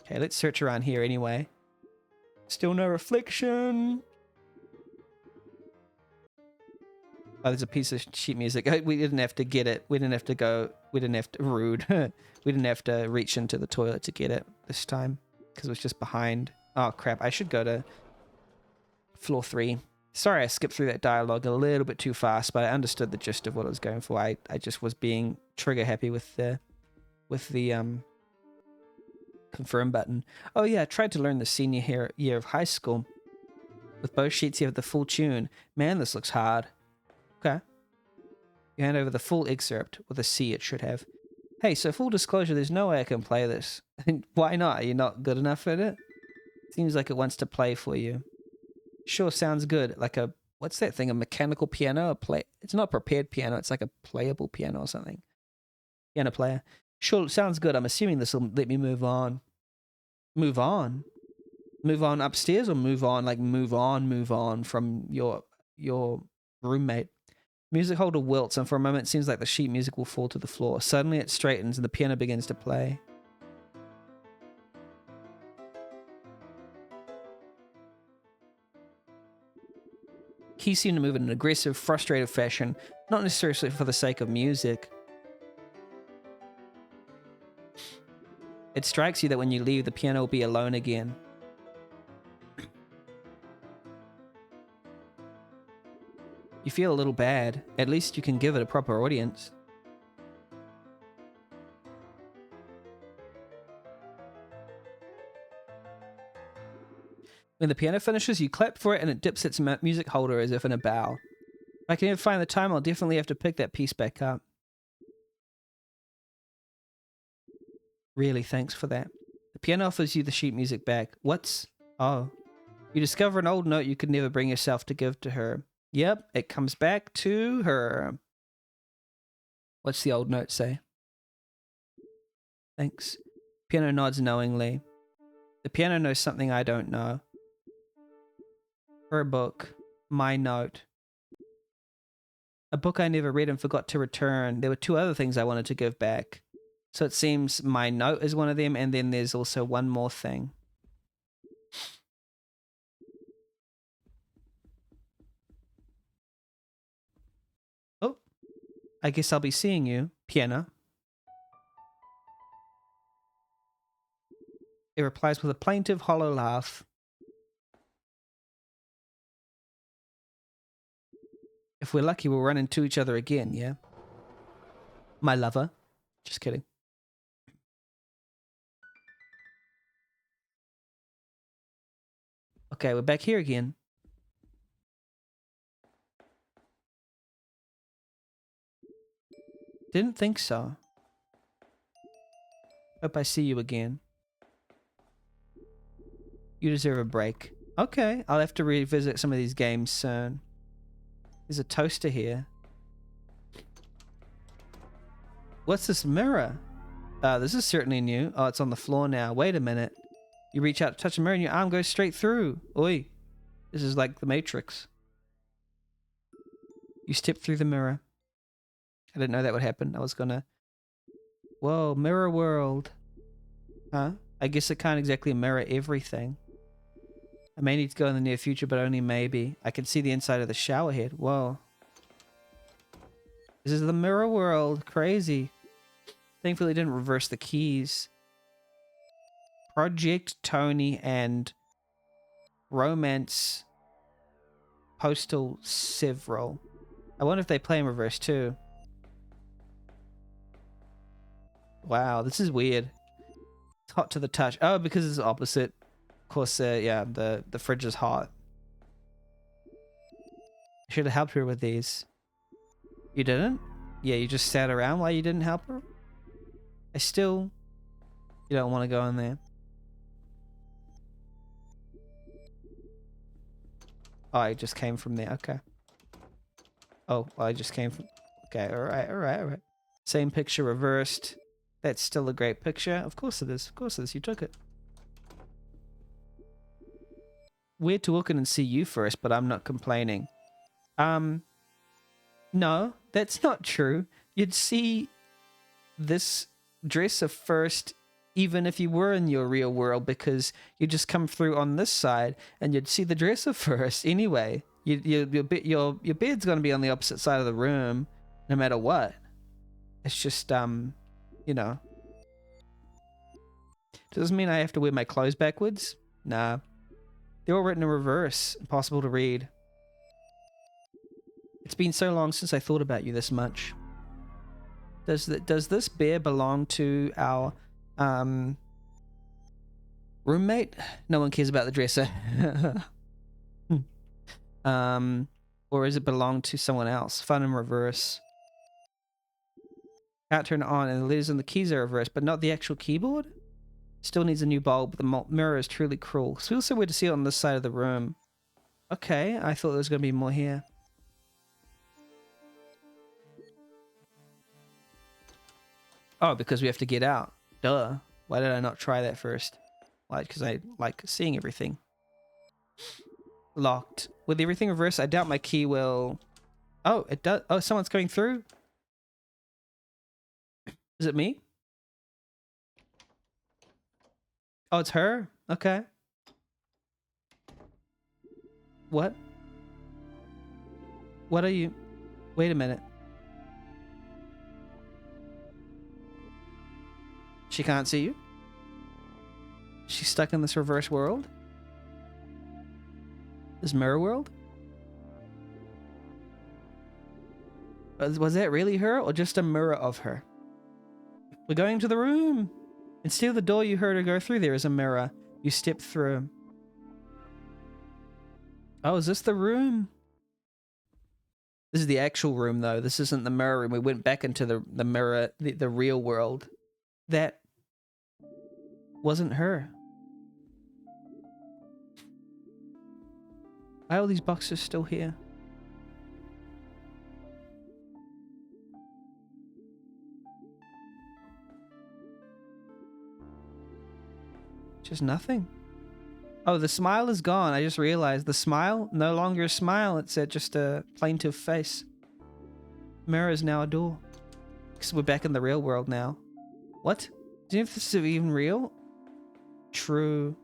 Okay, let's search around here anyway. Still no reflection. Oh, there's a piece of sheet music. We didn't have to get it. We didn't have to go. We didn't have to... Rude. We didn't have to reach into the toilet to get it this time. Because it was just behind. Oh, crap. I should go to floor 3. Sorry, I skipped through that dialogue a little bit too fast, but I understood the gist of what I was going for. I just was being trigger happy with the confirm button. Oh yeah, I tried to learn the senior year of high school. With both sheets, you have the full tune. Man, this looks hard. Okay. You hand over the full excerpt with a C. It should have. Hey, so full disclosure, there's no way I can play this. Why not? Are you not good enough at it? Seems like it wants to play for you. Sure, sounds good. Like a, what's that thing? A mechanical piano? It's not a prepared piano. It's like a playable piano or something. Piano player. Sure, sounds good. I'm assuming this will let me move on. Move on? Move on upstairs, or move on from your roommate? Music holder wilts, and for a moment it seems like the sheet music will fall to the floor. Suddenly it straightens and the piano begins to play. Keys seem to move in an aggressive, frustrated fashion, not necessarily for the sake of music. It strikes you that when you leave, the piano will be alone again. You feel a little bad. At least you can give it a proper audience. When the piano finishes, you clap for it and it dips its music holder as if in a bow. If I can ever find the time, I'll definitely have to pick that piece back up. Really, thanks for that. The piano offers you the sheet music back. What's... Oh. You discover an old note you could never bring yourself to give to her. Yep, it comes back to her. What's the old note say? Thanks. Piano nods knowingly. The piano knows something I don't know. Her book. My note. A book I never read and forgot to return. There were two other things I wanted to give back. So it seems my note is one of them, and then there's also one more thing. Oh, I guess I'll be seeing you, piano. It replies with a plaintive, hollow laugh. If we're lucky, we'll run into each other again, yeah? My lover. Just kidding. Okay, we're back here again. Didn't think so. Hope I see you again. You deserve a break. Okay, I'll have to revisit some of these games soon. There's a toaster here. What's this mirror? This is certainly new. Oh, it's on the floor now. Wait a minute. You reach out to touch the mirror and your arm goes straight through. Oi. This is like the Matrix. You step through the mirror. I didn't know that would happen. I was gonna... Whoa, mirror world. Huh? I guess it can't exactly mirror everything. I may need to go in the near future, but only maybe. I can see the inside of the shower head. Whoa. This is the mirror world. Crazy. Thankfully, it didn't reverse the keys. Project Tony and Romance Postal Several. I wonder if they play in reverse too. Wow, this is weird. It's hot to the touch. Oh, because it's opposite. Of course, yeah, the fridge is hot. I should have helped her with these. You didn't? Yeah, you just sat around while you didn't help her? You don't want to go in there. Oh, I just came from there. Okay. Oh, well, I just came from... Okay, alright. Same picture reversed. That's still a great picture. Of course it is. Of course it is. You took it. Weird to look in and see you first, but I'm not complaining. No, that's not true. You'd see this dresser first, even if you were in your real world, because you just come through on this side, and you'd see the dresser first anyway. Your bed's going to be on the opposite side of the room, no matter what. It's just you know. Doesn't mean I have to wear my clothes backwards. Nah. They're all written in reverse. Impossible to read. It's been so long since I thought about you this much. Does this bear belong to our roommate? No one cares about the dresser. Or does it belong to someone else? Fun in reverse. Can't turn it on, and the letters and the keys are reversed, but not the actual keyboard? Still needs a new bulb. The mirror is truly cruel. So feels so weird to see it on this side of the room. Okay, I thought there was going to be more here. Oh, because we have to get out. Duh. Why did I not try that first? Like, because I like seeing everything. Locked. With everything reversed, I doubt my key will... Oh, it does. Oh, someone's going through. Is it me? Oh, it's her? Okay. What? What are you... Wait a minute. She can't see you? She's stuck in this reverse world? This mirror world? Was that really her, or just a mirror of her? We're going to the room! Instead of the door you heard her go through, there is a mirror. You step through. Oh, is this the room? This is the actual room, though. This isn't the mirror room. We went back into the mirror, the real world. That wasn't her. Why are all these boxes still here? Just nothing. Oh, the smile is gone. I just realized the smile, no longer a smile. It's just a plaintive face. Mirror is now a door. Because we're back in the real world now. What? Do you know if this is even real? True.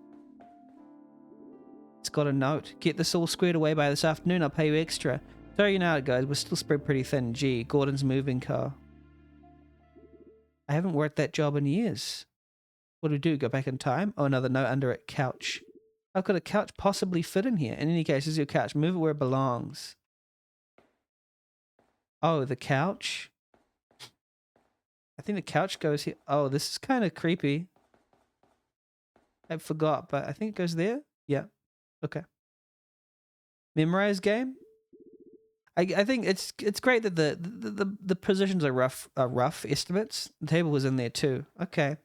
It's got a note. Get this all squared away by this afternoon. I'll pay you extra. Sorry, you know how it goes. We're still spread pretty thin. Gee, Gordon's moving car. I haven't worked that job in years. What do we do? Go back in time? Oh, another note under it. Couch. How could a couch possibly fit in here? In any case, this is your couch. Move it where it belongs. Oh, the couch? I think the couch goes here. Oh, this is kind of creepy. I forgot, but I think it goes there. Yeah. Okay. Memorize game? I think it's great that the positions are rough estimates. The table was in there too. Okay.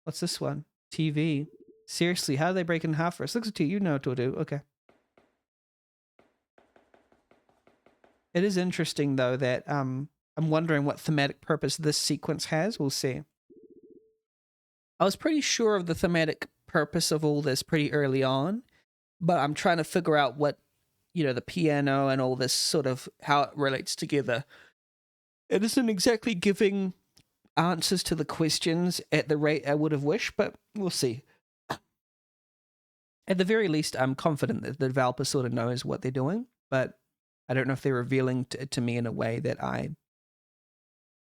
What's this one? TV. Seriously, how do they break it in half for us? Looks to you, you know what to do. Okay. It is interesting though that I'm wondering what thematic purpose this sequence has. We'll see. I was pretty sure of the thematic purpose of all this pretty early on, but I'm trying to figure out what, you know, the piano and all this sort of how it relates together. It isn't exactly giving answers to the questions at the rate I would have wished, but we'll see. At the very least, I'm confident that the developer sort of knows what they're doing, but I don't know if they're revealing it to me in a way that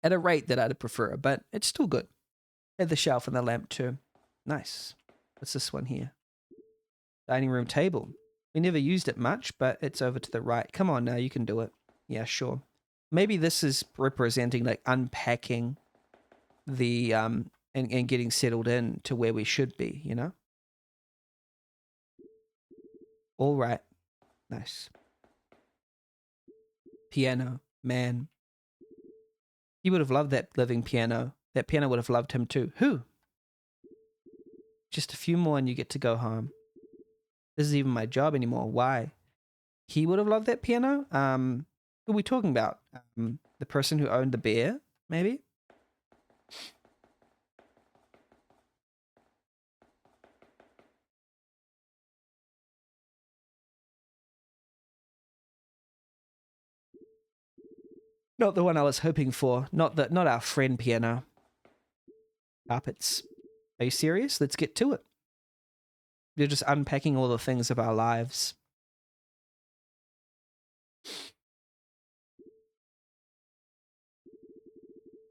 at a rate that I'd prefer, but it's still good. At the shelf and the lamp too. Nice. What's this one here? Dining room table. We never used it much, but it's over to the right. Come on now, you can do it. Yeah, sure. Maybe this is representing like unpacking the and getting settled in to where we should be, you know? All right. Nice. Piano. Man. He would have loved that living piano. That piano would have loved him too. Who? Just a few more and you get to go home. This is even my job anymore. Why? He would have loved that piano? Who are we talking about? The person who owned the bear, maybe? Not the one I was hoping for. Not our friend piano. Carpets. Are you serious? Let's get to it. You're just unpacking all the things of our lives.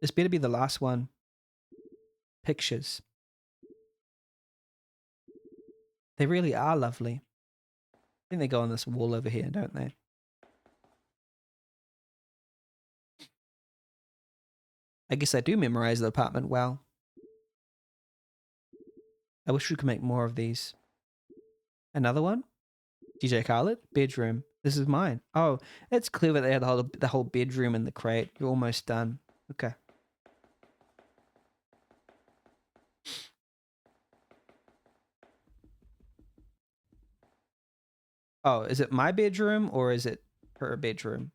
This better be the last one. Pictures. They really are lovely. I think they go on this wall over here, don't they? I guess I do memorize the apartment well. I wish we could make more of these. Another one? DJ Khaled? Bedroom. This is mine. Oh, it's clear that they had the whole bedroom in the crate. You're almost done. Okay. Oh, is it my bedroom or is it her bedroom?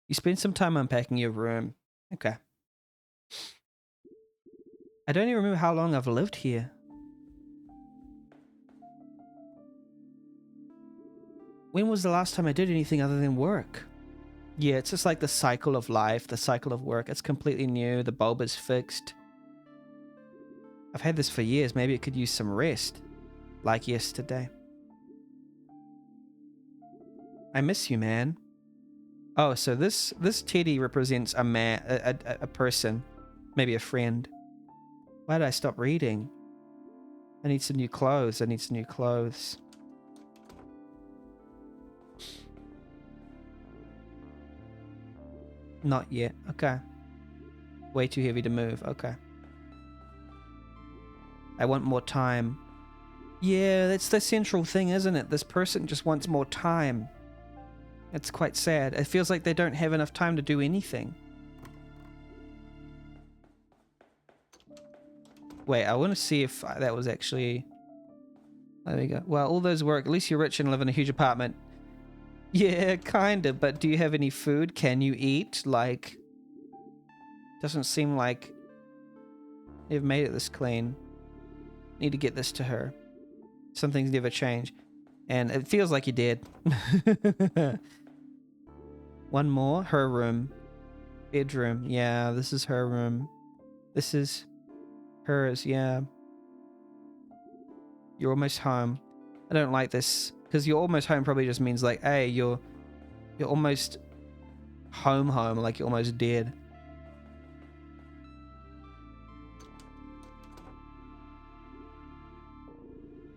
You spend some time unpacking your room. Okay. I don't even remember how long I've lived here. When was the last time I did anything other than work? Yeah, it's just like the cycle of life, the cycle of work. It's completely new. The bulb is fixed. I've had this for years. Maybe it could use some rest. Like yesterday. I miss you, man. Oh, so this teddy represents a man, a person. Maybe a friend. Why did I stop reading? I need some new clothes. I need some new clothes. Not yet. Okay. Way too heavy to move. Okay. I want more time. Yeah, that's the central thing, isn't it? This person just wants more time. It's quite sad. It feels like they don't have enough time to do anything. Wait, I want to see if that was actually... There we go. Well, all those work. At least you're rich and live in a huge apartment. Yeah, kind of. But do you have any food? Can you eat? Like... Doesn't seem like you've made it this clean. Need to get this to her. Some things never change. And it feels like you did. One more. Her room. Bedroom. Yeah, this is her room. This is hers. Yeah. You're almost home. I don't like this. Because you're almost home probably just means like, hey, you're almost home, like you're almost dead.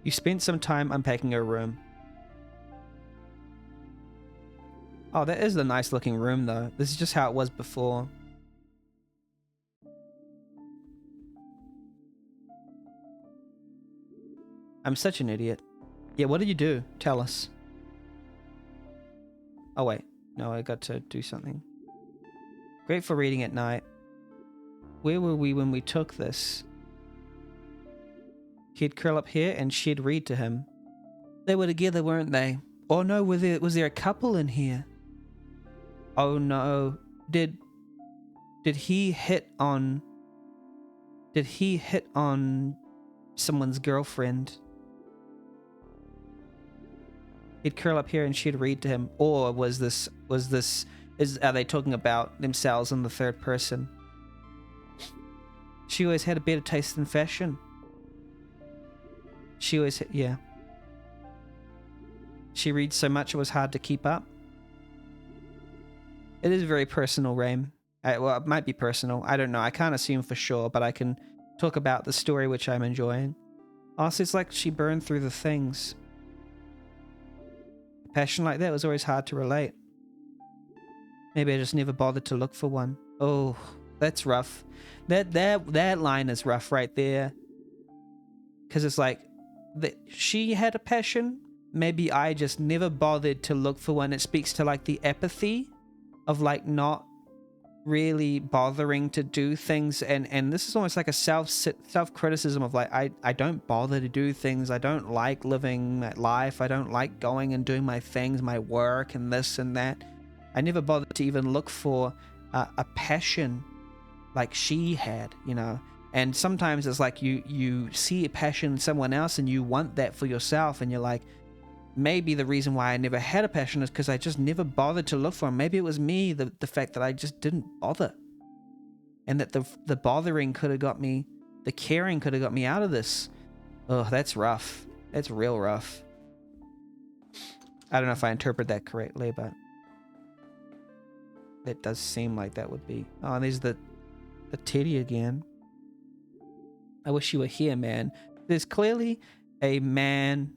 You spent some time unpacking her room. Oh, that is a nice looking room though. This is just how it was before. I'm such an idiot. Yeah, what did you do? Tell us. Oh wait, no, I got to do something. Great for reading at night. Where were we when we took this? He'd curl up here and she'd read to him. They were together, weren't they? Oh no, was there a couple in here? Oh no. Did he hit on someone's girlfriend? He'd curl up here and she'd read to him. Or are they talking about themselves in the third person? She always had a better taste in fashion. She always, yeah. She reads so much it was hard to keep up. It is very personal, Raim. Well, it might be personal. I don't know. I can't assume for sure, but I can talk about the story which I'm enjoying. Also, it's like she burned through the things. Passion like that was always hard to relate. Maybe I just never bothered to look for one. Oh, that's rough. That line is rough right there. Because it's like, she had a passion. Maybe I just never bothered to look for one. It speaks to like the apathy of like not really bothering to do things, and this is almost like a self-criticism of like I don't bother to do things. I don't like living that life. I don't like going and doing my things, my work and this and that. I never bothered to even look for a passion like she had, you know. And sometimes it's like you see a passion in someone else and you want that for yourself, and you're like, maybe the reason why I never had a passion is because I just never bothered to look for them. Maybe it was me, the fact that I just didn't bother. And that the bothering could have got me, the caring could have got me out of this. Oh, that's rough. That's real rough. I don't know if I interpret that correctly, but it does seem like that would be. Oh, and there's the teddy again. I wish you were here, man. There's clearly a man,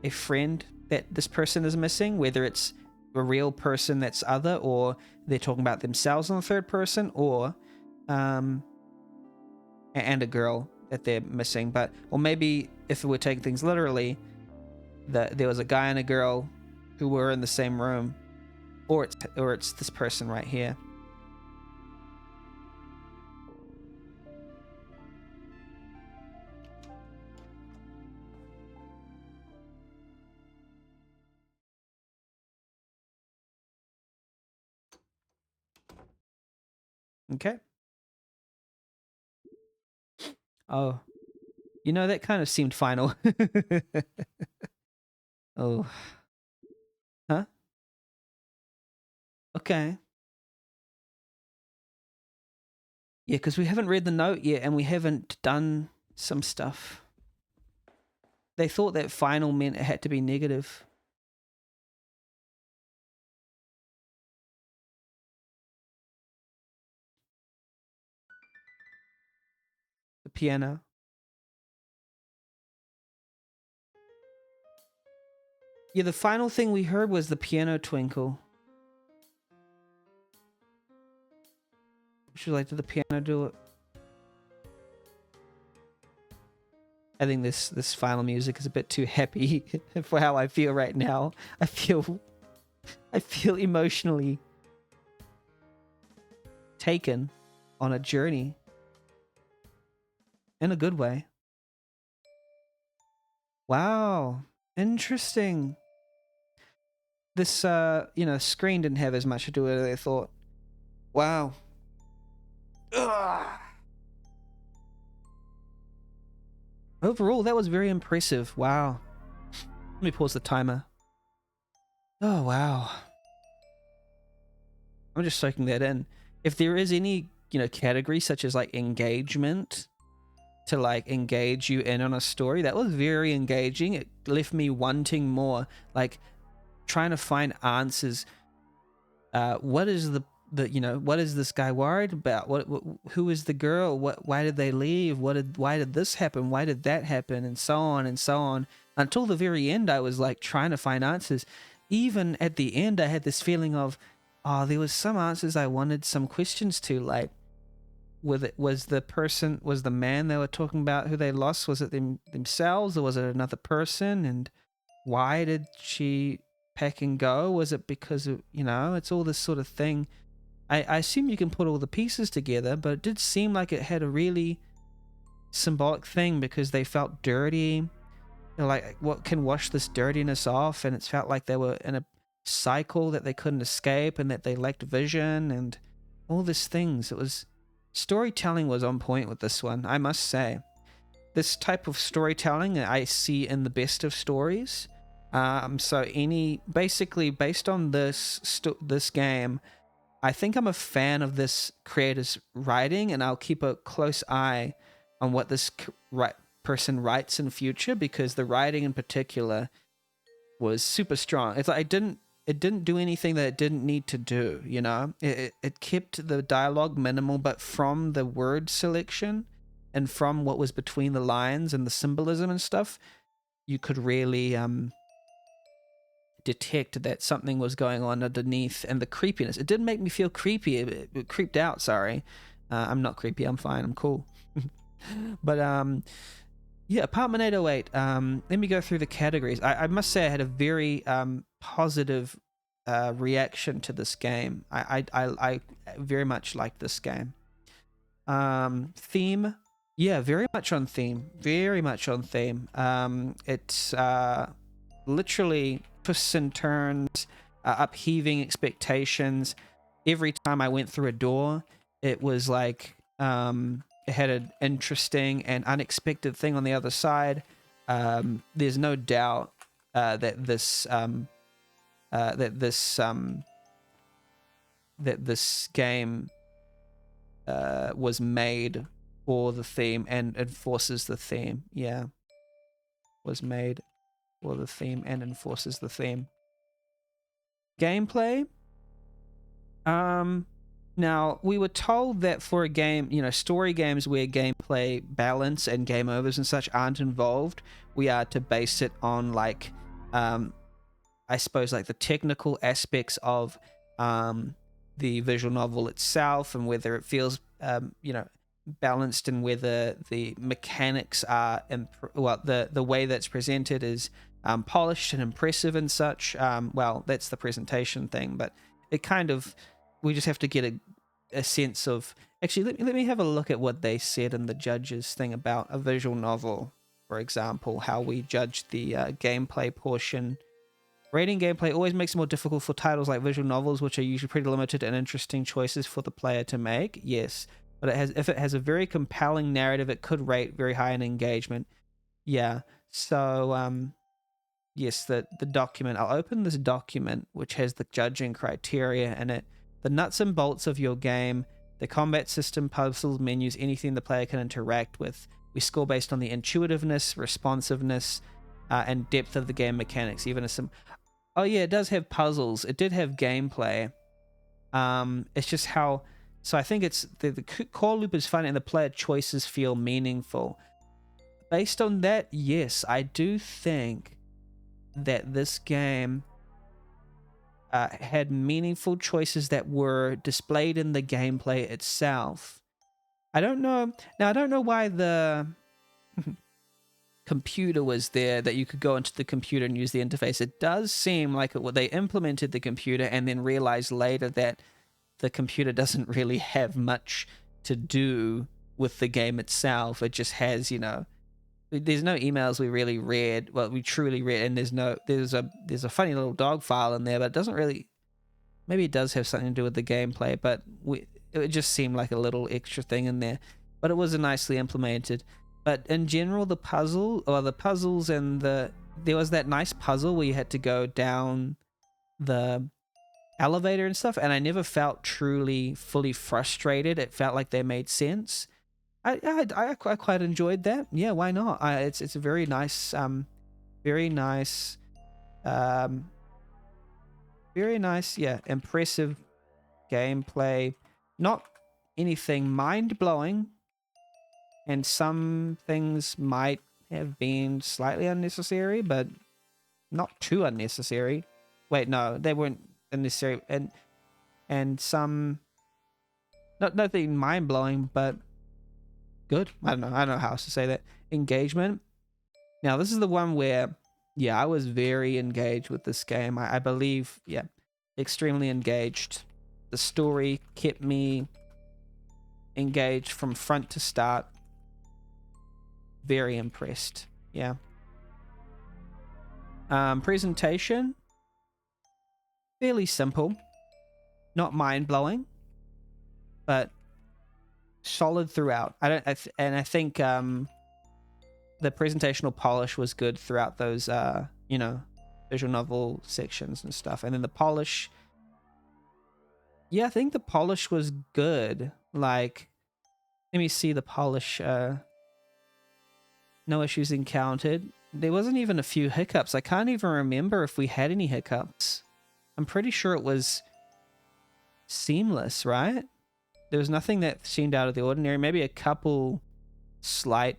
a friend that this person is missing, whether it's a real person that's other, or they're talking about themselves in the third person, or and a girl that they're missing. But or maybe if we're taking things literally, that there was a guy and a girl who were in the same room, or it's this person right here. Okay. Oh, that kind of seemed final. Oh. Huh? Okay. Yeah, because we haven't read the note yet, and we haven't done some stuff. They thought that final meant it had to be negative. The piano. Yeah, the final thing we heard was the piano twinkle. Should like, did the piano do it? I think this final music is a bit too happy for how I feel right now. I feel emotionally taken on a journey in a good way. Wow, interesting. This screen didn't have as much to do with it as I thought. Wow. Ugh. Overall, that was very impressive. Wow. Let me pause the timer. Oh, wow. I'm just soaking that in. If there is any, category such as like engagement to like engage you in on a story, that was very engaging. It left me wanting more, like trying to find answers. What is what is this guy worried about? Who is the girl? Why did they leave? Why did this happen? Why did that happen? And so on and so on. Until the very end, I was like trying to find answers. Even at the end, I had this feeling of, there was some answers I wanted some questions to, like, was the man they were talking about who they lost, was it themselves, or was it another person? And why did she pack and go? Was it because of, it's all this sort of thing. I assume you can put all the pieces together, but it did seem like it had a really symbolic thing because they felt dirty. Like, what can wash this dirtiness off? And it felt like they were in a cycle that they couldn't escape, and that they lacked vision and all these things. Storytelling was on point with this one, I must say. This type of storytelling I see in the best of stories. So basically based on this game, I think I'm a fan of this creator's writing, and I'll keep a close eye on what this person writes in future, because the writing in particular was super strong. It's like it didn't do anything that it didn't need to do, It kept the dialogue minimal, but from the word selection and from what was between the lines and the symbolism and stuff, you could really detect that something was going on underneath, and the creepiness. It didn't make me feel creepy. It creeped out, sorry. I'm not creepy, I'm fine, I'm cool. But yeah, Apartment 808. Let me go through the categories. I must say I had a very positive reaction to this game. I very much liked this game. Theme, yeah, very much on theme. Very much on theme. It's literally twists and turns, upheaving expectations. Every time I went through a door, it was like it had an interesting and unexpected thing on the other side. There's no doubt that this game was made for the theme and enforces the theme. Yeah, was made for the theme and enforces the theme. Gameplay. Now, we were told that for a game, story games where gameplay balance and game overs and such aren't involved, we are to base it on, like, I I suppose, like the technical aspects of the visual novel itself, and whether it feels balanced, and whether the mechanics are the way that's presented is polished and impressive and such. Well, that's the presentation thing, but it kind of, we just have to get a sense of, actually, let me have a look at what they said in the judges thing about a visual novel, for example, how we judge the gameplay portion. Rating gameplay always makes it more difficult for titles like visual novels, which are usually pretty limited and interesting choices for the player to make. Yes, but if it has a very compelling narrative, it could rate very high in engagement. Yeah. So yes, the document. I'll open this document, which has the judging criteria in it. The nuts and bolts of your game, the combat system, puzzles, menus, anything the player can interact with. We score based on the intuitiveness, responsiveness, and depth of the game mechanics. Even some. Oh yeah, it does have puzzles. It did have gameplay. It's just how. So I think it's the core loop is fun and the player choices feel meaningful. Based on that, yes, I do think that this game had meaningful choices that were displayed in the gameplay itself. I don't know. Now, I don't know why the computer was there, that you could go into the computer and use the interface. It does seem like they implemented the computer and then realized later that the computer doesn't really have much to do with the game itself. It just has, there's no emails we really read. Well, we truly read, and there's a funny little dog file in there, but it doesn't really. Maybe it does have something to do with the gameplay, but it just seemed like a little extra thing in there. But it was nicely implemented. But in general, the puzzles and there was that nice puzzle where you had to go down the elevator and stuff, and I never felt truly fully frustrated. It felt like they made sense. I quite enjoyed that. Yeah, why not? It's a very nice, very nice, um, very nice. Yeah, impressive gameplay. Not anything mind blowing, and some things might have been slightly unnecessary, but not too unnecessary. Wait, no, they weren't unnecessary, and some not nothing mind blowing, but good. I don't know how else to say that. Engagement. Now, this is the one where, yeah, I was very engaged with this game. I believe, yeah, extremely engaged. The story kept me engaged from front to start. Very impressed. Yeah. Presentation, fairly simple. Not mind blowing, but solid throughout. I think the presentational polish was good throughout those visual novel sections and stuff. And then the polish, yeah, I think the polish was good. Like, let me see the polish. No issues encountered. There wasn't even a few hiccups. I can't even remember if we had any hiccups. I'm pretty sure it was seamless, right? There was nothing that seemed out of the ordinary. Maybe a couple slight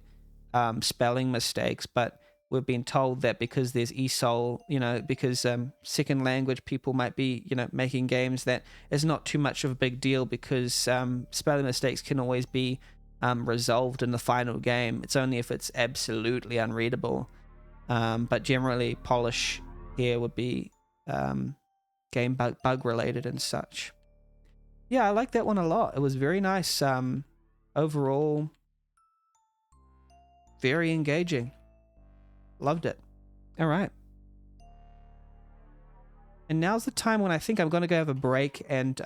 spelling mistakes, but we've been told that because there's ESOL, because second language people might be, making games, that is not too much of a big deal, because spelling mistakes can always be resolved in the final game. It's only if it's absolutely unreadable. But generally, polish here would be game bug related and such. Yeah, I like that one a lot. It was very nice. Overall, very engaging. Loved it. All right. And now's the time when I think I'm going to go have a break. And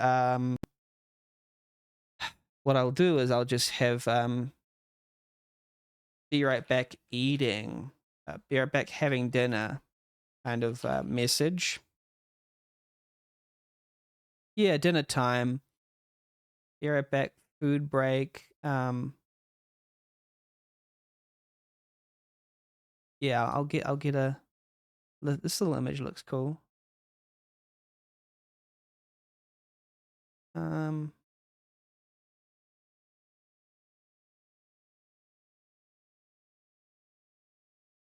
what I'll do is I'll just have be right back eating, be right back having dinner kind of message. Yeah, dinner time. Be right back, food break. Yeah, I'll get a. This little image looks cool. I'm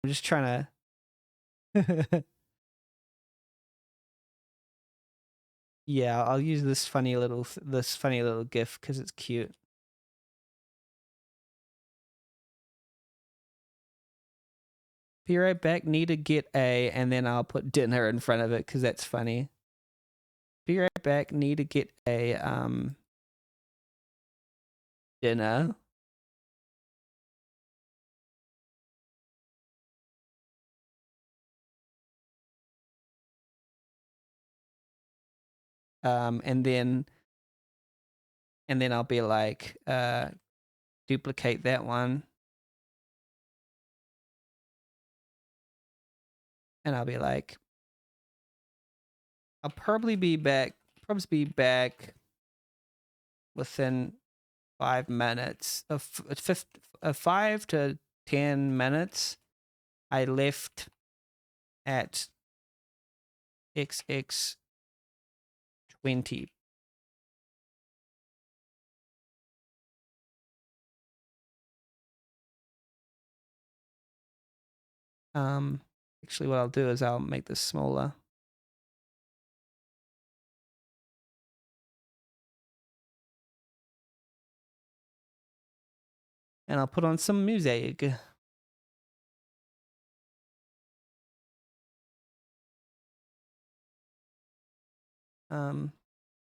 just trying to Yeah, I'll use this funny little GIF because it's cute. Be right back. Need to get a, and then I'll put dinner in front of it because that's funny. Be right back. Need to get a dinner. And then I'll be like, duplicate that one. And I'll be like, I'll probably be back within 5 minutes of 5 to 10 minutes. I left at XX 20. Actually what I'll do is I'll make this smaller. And I'll put on some music.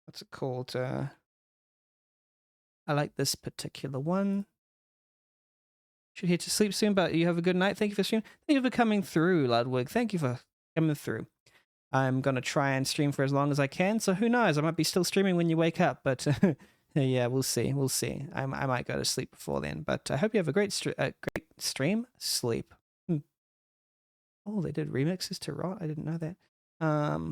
What's it called? I like this particular one. Should head to sleep soon, but you have a good night. Thank you for streaming. Thank you for coming through, Ludwig. Thank you for coming through. I'm going to try and stream for as long as I can, so who knows? I might be still streaming when you wake up, but yeah, we'll see. We'll see. I might go to sleep before then, but I hope you have a great stream. Sleep. Oh, they did remixes to Rot? I didn't know that.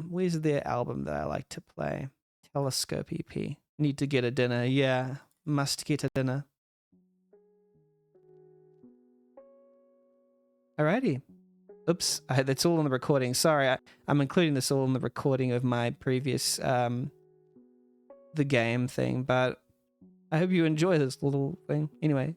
Where's their album that I like to play? Telescope EP. Need to get a dinner. Yeah, must get a dinner. Alrighty. Oops, that's all in the recording. Sorry, I'm including this all in the recording of my previous the game thing, but I hope you enjoy this little thing. Anyway,